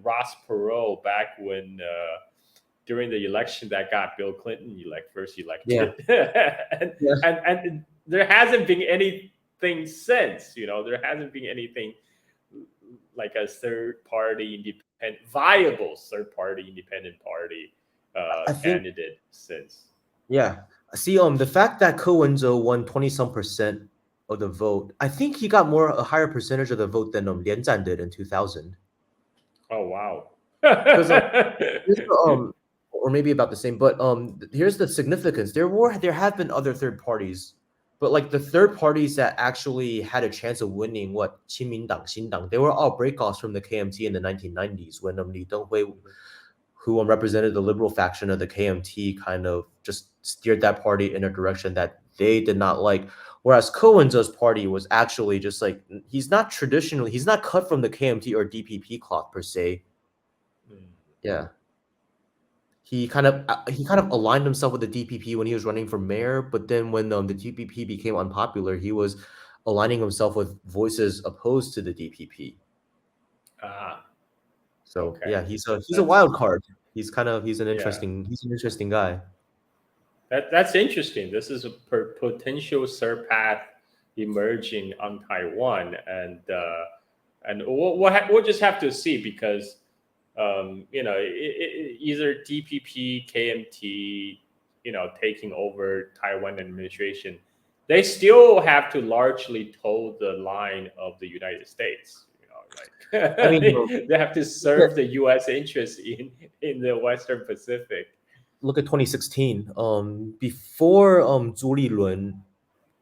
Ross Perot back when during the election that got Bill Clinton first Yeah. elected, and there hasn't been anything since. There hasn't been anything like a third party independent, viable third party independent party I think candidate since. yeah. See, the fact that Kowenzo won 20 some percent of the vote, I think he got a higher percentage of the vote than Lien did in 2000. Oh wow. Because here's the, or maybe about the same, but here's the significance. There have been other third parties, but like the third parties that actually had a chance of winning, what Qinmingdang, Xindang, they were all breakoffs from the KMT in the 1990s when Li Denghui, who represented the liberal faction of the KMT, kind of just steered that party in a direction that they did not like. Whereas Kowenzo's party was actually just like he's not cut from the KMT or DPP cloth per se. Yeah. He kind of aligned himself with the DPP when he was running for mayor, but then when the DPP became unpopular, he was aligning himself with voices opposed to the DPP. Ah, So okay. yeah, he's a That's wild card. yeah. He's an interesting guy. That's interesting. This is a potential third path emerging on Taiwan, and we'll just have to see because either DPP, KMT, taking over Taiwan administration, they still have to largely toe the line of the United States. I mean, They have to serve the U.S. interests in the Western Pacific. look at 2016. Before Zhu Lilun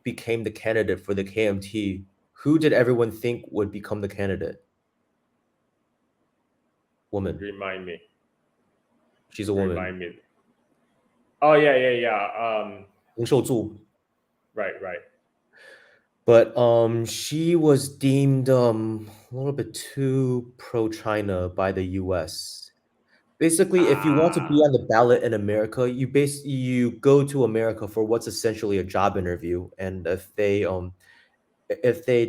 became the candidate for the KMT, who did everyone think would become the candidate? Woman. Remind me. She's a woman. Remind me. Oh yeah. Ling Shouzhu. Right. But she was deemed a little bit too pro-China by the US. Basically, if you want to be Ah, on the ballot in America, you go to America for what's essentially a job interview, and if they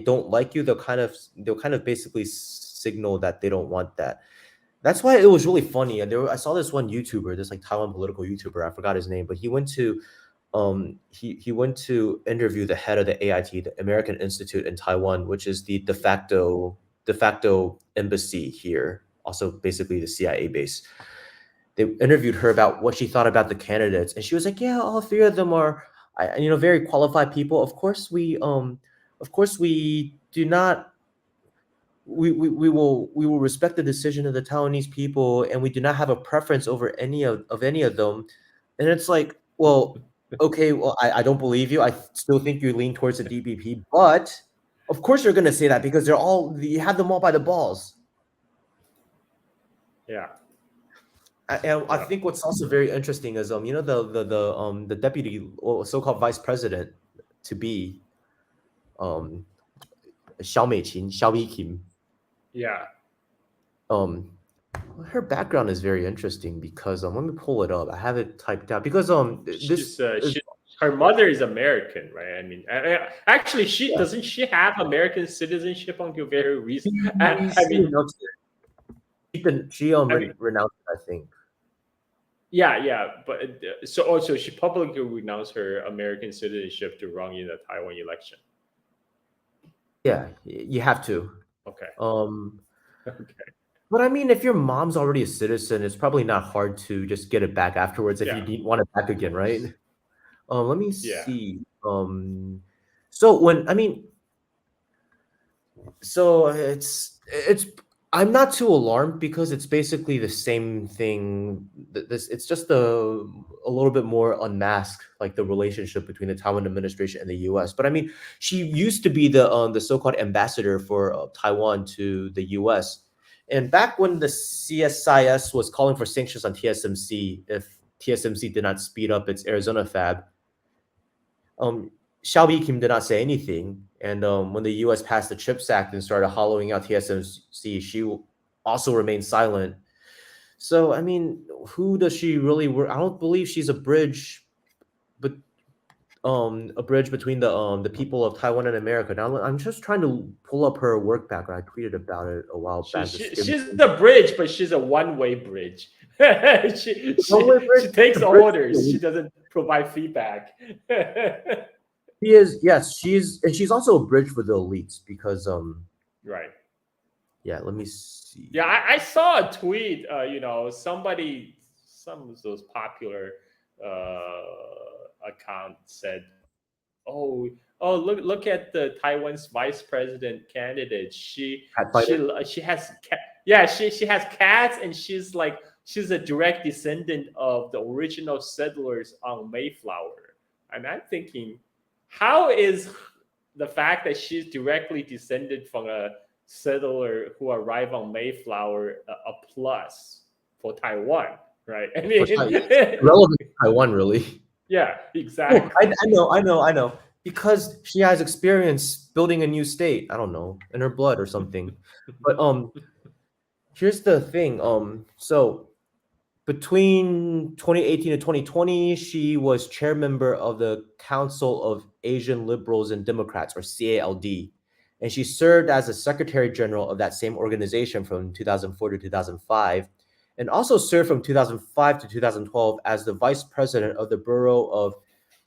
don't like you, they'll kind of basically signal that they don't want that. That's why it was really funny. And I saw this one YouTuber, this like Taiwan political YouTuber, I forgot his name, but he went to interview the head of the AIT, the American Institute in Taiwan, which is the de facto embassy here, also basically the CIA base. They interviewed her about what she thought about the candidates, and she was like, "Yeah, all three of them are, very qualified people. Of course we do not we will respect the decision of the Taiwanese people, and we do not have a preference over any of them." And it's like, well, okay, well, I don't believe you. I still think you lean towards the DPP, but of course you're gonna say that because you have them all by the balls. yeah, And I yeah. think what's also very interesting is the deputy or so-called vice president to be um Xiao Meiqin, Xiao Yikim. Yeah. Um her background is very interesting because let me pull it up. I have it typed out because this is Her mother is American, right? I mean, actually, she yeah. doesn't she have American citizenship until very recent. She, I she mean, renounced it. She I mean, renounced it, I think. yeah, but so also she publicly renounced her American citizenship to run in the Taiwan election. Yeah, you have to. Okay, Um, okay, but I mean, if your mom's already a citizen, it's probably not hard to just get it back afterwards if you yeah, want it back again, right? Let me yeah, see. So when I mean, so it's I'm not too alarmed because it's basically the same thing. This it's just a little bit more unmasked, like the relationship between the Taiwan administration and the U.S. But I mean, she used to be the so-called ambassador for Taiwan to the U.S. And back when the CSIS was calling for sanctions on TSMC if TSMC did not speed up its Arizona fab, Xiao Kim did not say anything. And when the U.S. passed the CHIPS Act and started hollowing out TSMC, she also remained silent. So I mean, who does she really work? I don't believe she's but a bridge between the people of Taiwan and America. Now I'm just trying to pull up her work background. I tweeted about it a while back. To skim She's a bridge, but she's a one-way bridge. one-way bridge, She takes the bridge. orders. She doesn't provide feedback. She is, yes, she's also a bridge for the elites because Right. yeah, let me see. Yeah, I saw a tweet. Somebody, some of those popular accounts said, "Oh, look at the Taiwan's vice president candidate. Cat fighter. She has yeah, she has cats, and she's a direct descendant of the original settlers on Mayflower." And I'm thinking, how is the fact that she's directly descended from a settler who arrived on Mayflower a plus for Taiwan, right? I For Taiwan, mean, relevant to Taiwan, really. yeah, Oh, exactly. I know. Because she has experience building a new state. I don't know, in her blood or something. But here's the thing. So between 2018 and 2020, she was chair member of the Council of Asian Liberals and Democrats, or CALD, and she served as the secretary general of that same organization from 2004 to 2005, and also served from 2005 to 2012 as the vice president of the Bureau of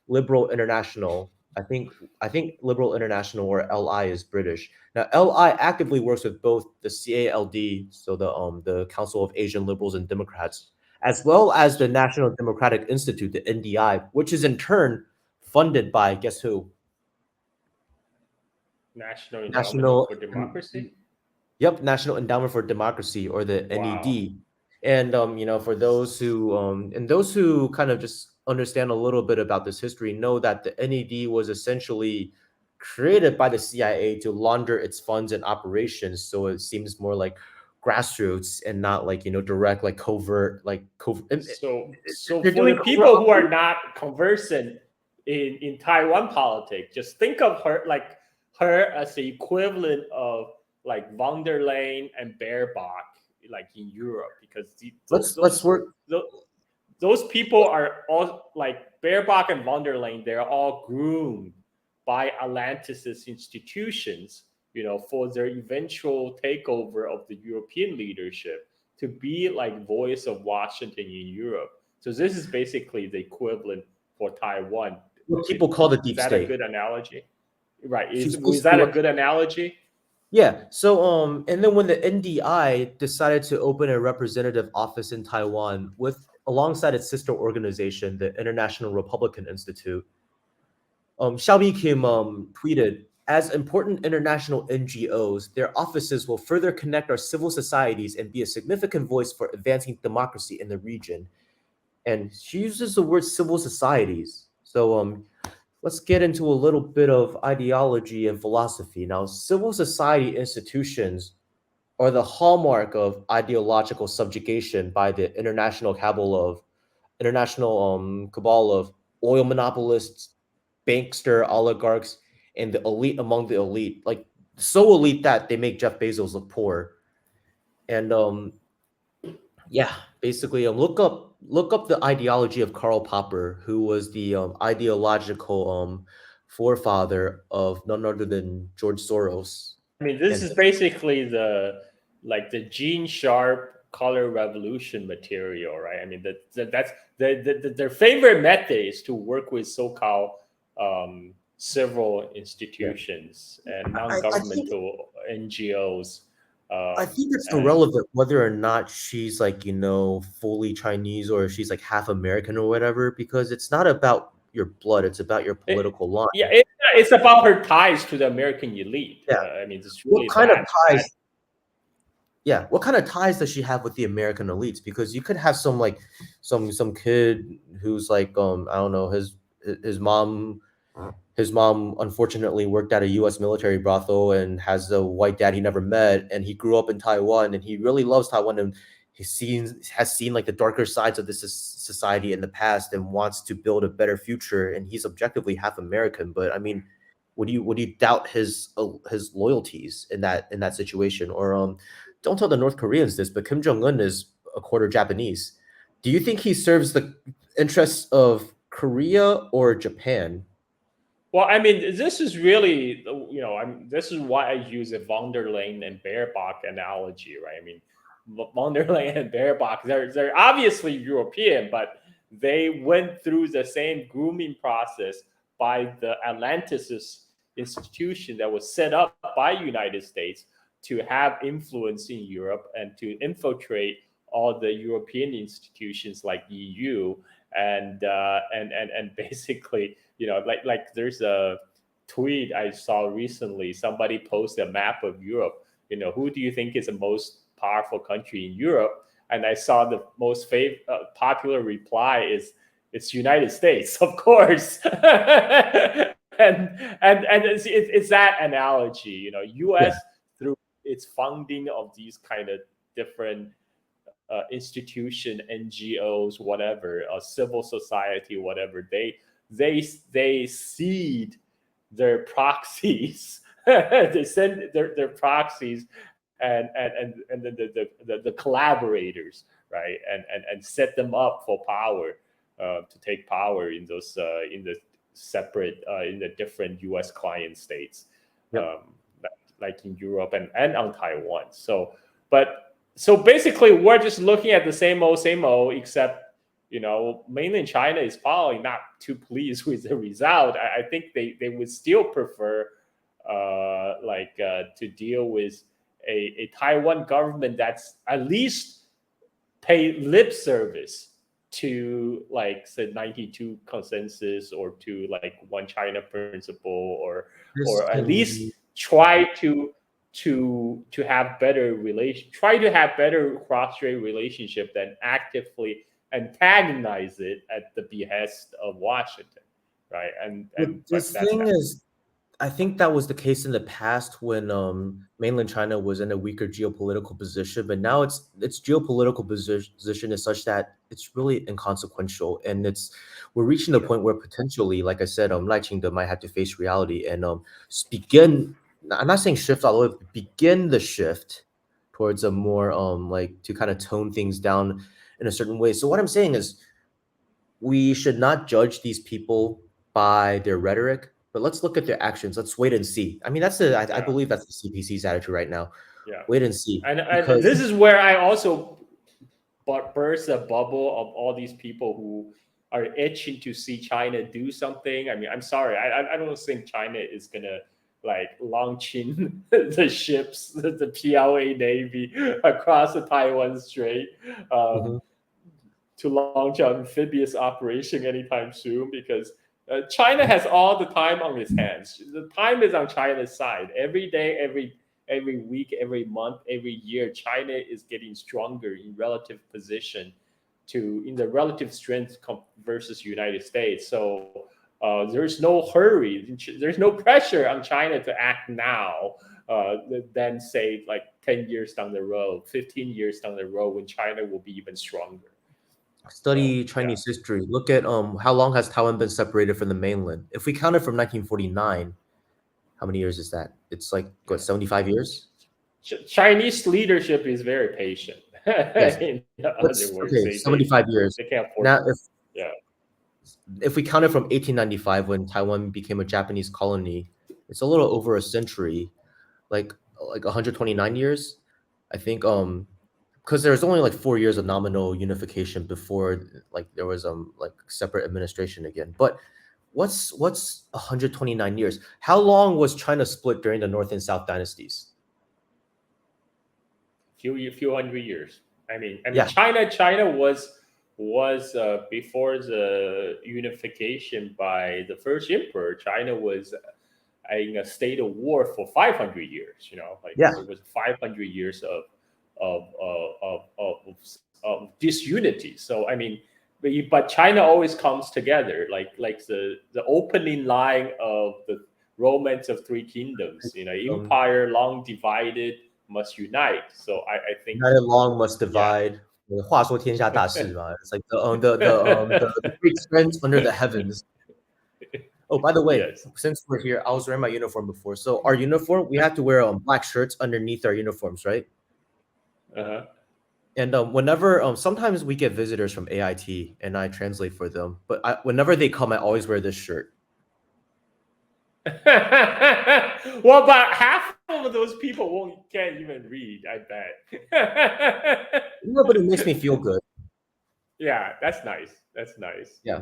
Liberal International. I think Liberal International, or LI, is British. Now LI actively works with both the CALD, so the Council of Asian Liberals and Democrats, as well as the National Democratic Institute, the NDI, which is in turn funded by, guess who? National Endowment National for Democracy. Yep, National Endowment for Democracy, or the Wow. NED. And for those who kind of just understand a little bit about this history, know that the NED was essentially created by the CIA to launder its funds and operations, so it seems more like grassroots and not like direct, like covert, like covert. So They're for doing the covert people who are operations. not conversant in Taiwan politics, just think of her as the equivalent of like von der Leyen and Baerbock, like in Europe, because Let's work. those people are all like Baerbock and von der Leyen. They're all groomed by Atlanticist institutions, for their eventual takeover of the European leadership to be like voice of Washington in Europe. So this is basically the equivalent for Taiwan. What people call the Is deep that a state. good analogy? Right. She's Was basically that a what. good analogy? Yeah. So and then when the NDI decided to open a representative office in Taiwan with alongside its sister organization, the International Republican Institute, Xiaobi Kim tweeted, as important international NGOs, their offices will further connect our civil societies and be a significant voice for advancing democracy in the region. And she uses the word civil societies. So let's get into a little bit of ideology and philosophy. Now, civil society institutions are the hallmark of ideological subjugation by the international cabal of oil monopolists, bankster oligarchs, and the elite among the elite. Like so elite that they make Jeff Bezos look poor. And yeah, basically, look up the ideology of Karl Popper, who was the ideological forefather of none other than George Soros. I mean, this And is basically the Gene Sharp color revolution material, right? I mean, that's their favorite method is to work with so-called civil yeah, institutions and I think non-governmental NGOs, I think it's and irrelevant whether or not she's like fully Chinese or if she's like half American or whatever, because it's not about your blood; it's about your it, political line. yeah, it's about her ties to the American elite. Yeah, I mean, it's what really kind of that. ties yeah, what kind of ties does she have with the American elites? Because you could have some like some kid who's like I don't know, his mom his mom unfortunately worked at a US military brothel and has a white dad he never met, and he grew up in Taiwan and he really loves Taiwan, and has seen like the darker sides of this society in the past and wants to build a better future, and he's objectively half American. But I mean, would you doubt his loyalties in that situation? Or don't tell the North Koreans this, but Kim Jong Un is a quarter Japanese. Do you think he serves the interests of Korea or Japan? Well, I mean, this is really, this is why I use a von der Leyen and Baerbock analogy, right? I mean, von der Leyen and Baerbock, they're obviously European, but they went through the same grooming process by the Atlanticist institution that was set up by United States to have influence in Europe and to infiltrate all the European institutions like EU and basically, like there's a tweet I saw recently. Somebody posted a map of Europe. Who do you think is the most powerful country in Europe? And I saw the most popular reply is it's United States, of course. And it's that analogy. U.S. Yeah. through its funding of these kind of different institution, NGOs, whatever, civil society, whatever, they seed their proxies. They send their proxies and then the collaborators, right, and set them up for power, to take power in those in the separate in the different U.S. client states, Yep. like in Europe and on Taiwan. So basically, we're just looking at the same old, except mainland China is probably not too pleased with the result. I think they would still prefer to deal with a Taiwan government that's at least pay lip service to like say 92 consensus or to like one China principle This or at least can try to have better try to have better cross-strait relationship than actively antagonize it at the behest of Washington, right? But this that's thing that. is, I think that was the case in the past when mainland China was in a weaker geopolitical position, but now its geopolitical position is such that it's really inconsequential, and we're reaching the Sure. point where potentially, like I said, Lai Ching-te might have to face reality and begin. I'm not saying shift all the way, but begin the shift towards a more like to kind of tone things down in a certain way. So what I'm saying is we should not judge these people by their rhetoric, but let's look at their actions. Let's wait and see. I mean, I Yeah. believe that's the CPC's attitude right now. Yeah. Wait and see, And because this is where I also burst a bubble of all these people who are itching to see China do something. I mean, I'm sorry, I don't think China is gonna like launch in the ships, the PLA Navy across the Taiwan Strait, um, Mhm. to launch an amphibious operation anytime soon because China has all the time on its hands. The time is on China's side. Every day, every week, every month, every year, China is getting stronger in relative position in the relative strength versus United States. So there's no hurry. There's no pressure on China to act now. Than say like 10 years down the road, 15 years down the road when China will be even stronger. So Study yeah, Chinese history. Look at how long has Taiwan been separated from the mainland? If we count it from 1949, how many years is that? It's like what, yeah. 75 years? Chinese leadership is very patient. Yes. In other Let's words, okay, 75 years. they can't afford. Now, Yeah, if we count it from 1895 when Taiwan became a Japanese colony, it's a little over a century, like 129 years. I think because there was only like 4 years of nominal unification before like there was like separate administration again. But what's 129 years? How long was China split during the North and South dynasties? few hundred years. I mean, Yeah, China was before the unification by the first emperor. China was in a state of war for 500 years. Like yeah. there was 500 years of of of, of, of disunity. So I mean, but China always comes together, like the opening line of the Romance of Three Kingdoms. Um, Empire long divided must unite. So I think United long must yeah. divide. 话说天下大事嘛. It's like the Great strength under the heavens. Oh, by the way, Yes. since we're here, I was wearing my uniform before. So our uniform, we had to wear black shirts underneath our uniforms, right? Uh-huh. And whenever sometimes we get visitors from AIT and I translate for them, but whenever they come, I always wear this shirt. Well, about half of those people can't even read, I bet. No, but it makes me feel good. Yeah, that's nice. That's nice. Yeah,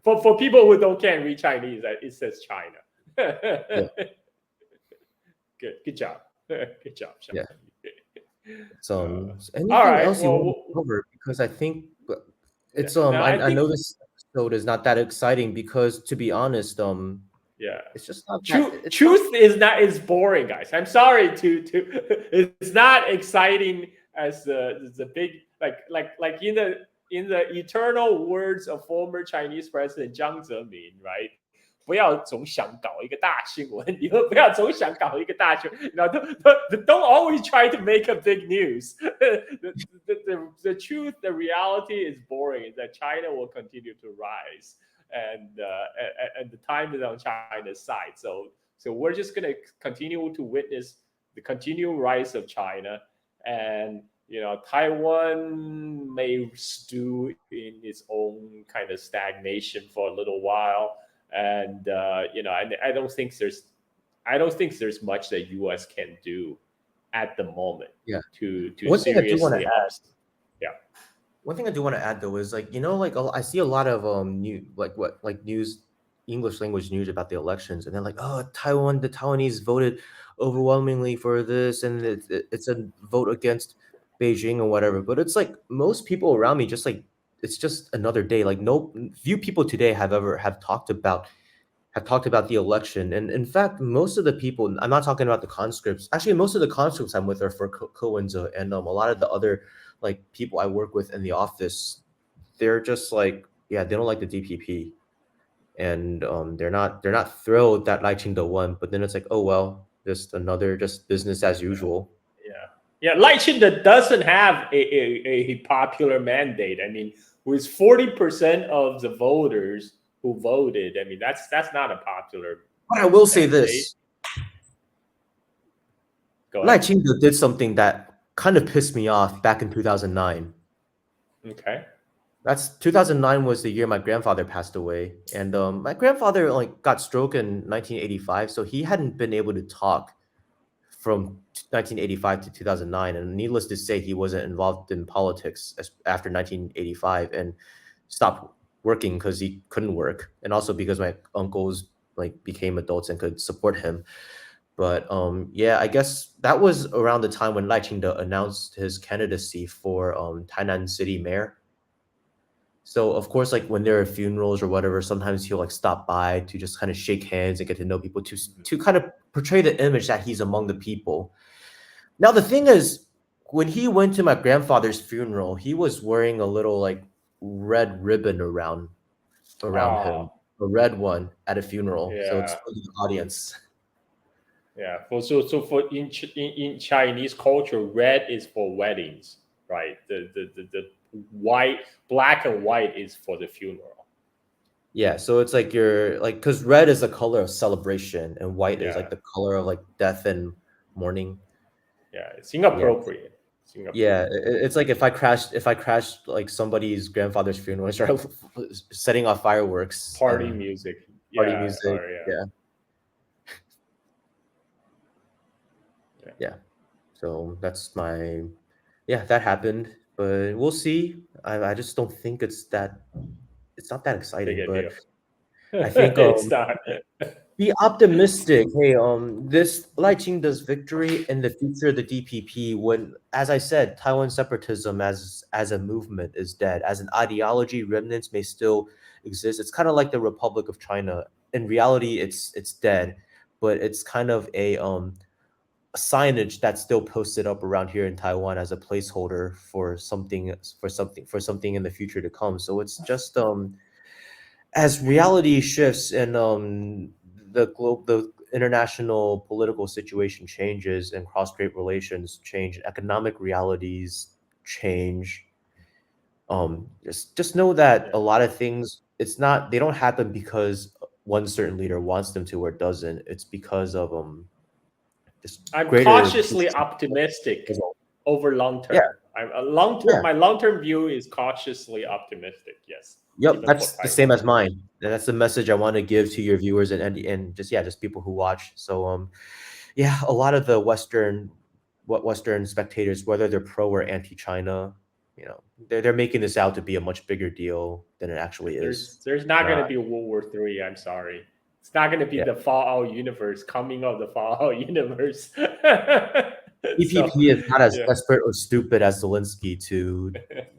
For people who don't can't read Chinese, it says China. yeah, Good job. Good job, Sean. yeah. All Anything right. else you want to Well, cover? Because I think it's no, I I think know this episode is not that exciting because to be honest, yeah. it's just not that it's not. Truth is boring, guys. I'm sorry it's not exciting as the big like in the eternal words of former Chinese President Jiang Zemin, right? 不要总想搞一个大新闻，你们不要总想搞一个大新闻。Don't always try to make a big news. The truth, the reality is boring. Is that China will continue to rise, and the time is on China's side. So we're just gonna continue to witness the continual rise of China, and Taiwan may stew in its own kind of stagnation for a little while, and I don't think there's much that U.S. can do at the moment Yeah. to One thing I do want to seriously add. ups. Yeah. One thing I do want to add though is like I see a lot of new news, English language news about the elections, and they're like, oh, the Taiwanese voted overwhelmingly for this, and it's a vote against Beijing or whatever. But it's like most people around me just like it's just another day. Like no few people today have talked about the election, and in fact, most of the people I'm not talking about the conscripts. Actually, most of the conscripts I'm with are for Kowenza, and a lot of the other like people I work with in the office, they're just like, yeah, they don't like the DPP, and they're not thrilled that Lai Ching-te won. But then it's like, oh well, just another just business as usual. Yeah. Yeah. Lien doesn't have a popular mandate. I mean, with 40% of the voters who voted, I mean, that's not a popular But I will say mandate. this: Go Lai ahead. Ching-te did something that kind of pissed me off back in 2009. Okay. That's 2009 was the year my grandfather passed away, and my grandfather like got stroke in 1985, so he hadn't been able to talk from 1985 to 2009, and needless to say, he wasn't involved in politics after 1985 and stopped working because he couldn't work, and also because my uncles like became adults and could support him. But yeah, I guess that was around the time when Lai Ching-te announced his candidacy for Tainan City Mayor. So of course, like when there are funerals or whatever, sometimes he'll like stop by to just kind of shake hands and get to know people to kind of portray the image that he's among the people. Now the thing is, when he went to my grandfather's funeral, he was wearing a little like red ribbon around him, Oh, a red one at a funeral. So it's yeah. for the audience. Yeah. So for in Chinese culture, red is for weddings, right? The white, black and white is for the funeral. Yeah, so it's like you're like because red is the color of celebration and white is Yeah. like the color of like death and mourning. Yeah. It's Yeah. inappropriate. It's Yeah, inappropriate. it's like if I crashed like somebody's grandfather's funeral and started setting off fireworks Party and music. party Yeah. music. Or yeah. Yeah, Yeah. yeah. So yeah, that happened, but we'll see. I just don't think it's not that Big exciting, a but deal. I think It's not. be optimistic. Hey, this Lai Ching-te's victory in the future of the DPP, when, as I said, Taiwan separatism as a movement is dead. As an ideology, remnants may still exist. It's kind of like the Republic of China. In reality, it's dead, but it's kind of a signage that's still posted up around here in Taiwan as a placeholder for something in the future to come. So it's just as reality shifts and the international political situation changes and cross-strait relations change, economic realities change. Just know that Yeah. a lot of things they don't happen because one certain leader wants them to or doesn't. It's because of just I'm greater cautiously optimistic result. over long Yeah, term. I'm a long term. yeah. My long term view is cautiously optimistic. Yes, Yep, even for that's the same Taiwan. as mine. And that's the message I want to give to your viewers and just yeah, just people who watch. So yeah, a lot of the Western spectators, whether they're pro or anti-China, they're making this out to be a much bigger deal than it actually is. There's not And going to be a World War III. I'm sorry. It's not going to be yeah, the Fallout universe coming of the Fallout universe. So EPP is not as yeah, desperate or stupid as Zelensky to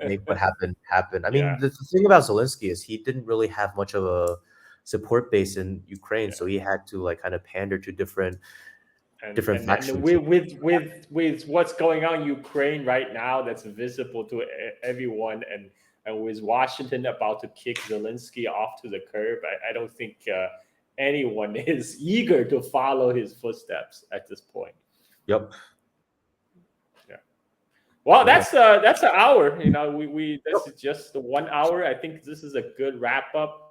make what happened happen. I mean, yeah, the thing about Zelensky is he didn't really have much of a support base in Ukraine, yeah. so he had to like kind of pander to and different and and factions. with what's going on in Ukraine right now, that's visible to everyone, and with Washington about to kick Zelensky off to the curb, I don't think anyone is eager to follow his footsteps at this point. Yep. Yeah. Well, Yeah. that's an hour. We Yep. this is just the 1 hour. I think this is a good wrap up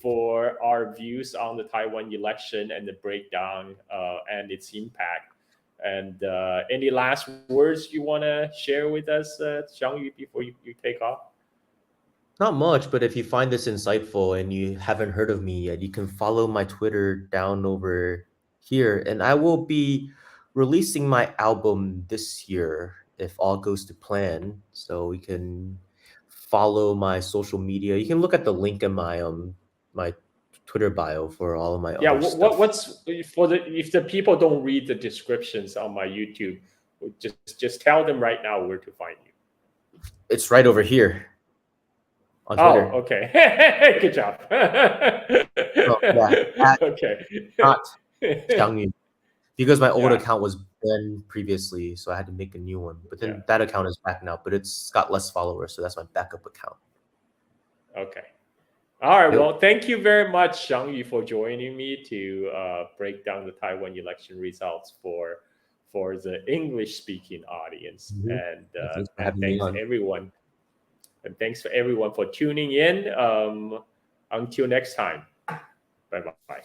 for our views on the Taiwan election and the breakdown and its impact. And any last words you want to share with us, Xiangyu, before you take off? Not much, but if you find this insightful and you haven't heard of me yet, you can follow my Twitter down over here. And I will be releasing my album this year if all goes to plan. So you can follow my social media. You can look at the link in my Twitter bio for all of my Yeah, other stuff. what's for the if the people don't read the descriptions on my YouTube, just tell them right now where to find you. It's right over here on Oh, Twitter. okay. Good job. So yeah, at Okay. not Xiangyu. Because my old Yeah. account was banned previously, so I had to make a new one. But Yeah. then that account is back now, but it's got less followers, so that's my backup account. Okay. All right. Yep. Well, thank you very much, Shang Yu, for joining me to break down the Taiwan election results for the English-speaking audience, Mhm. Yeah, thanks for and having me on. thanks for everyone for tuning in. Until next time, bye bye.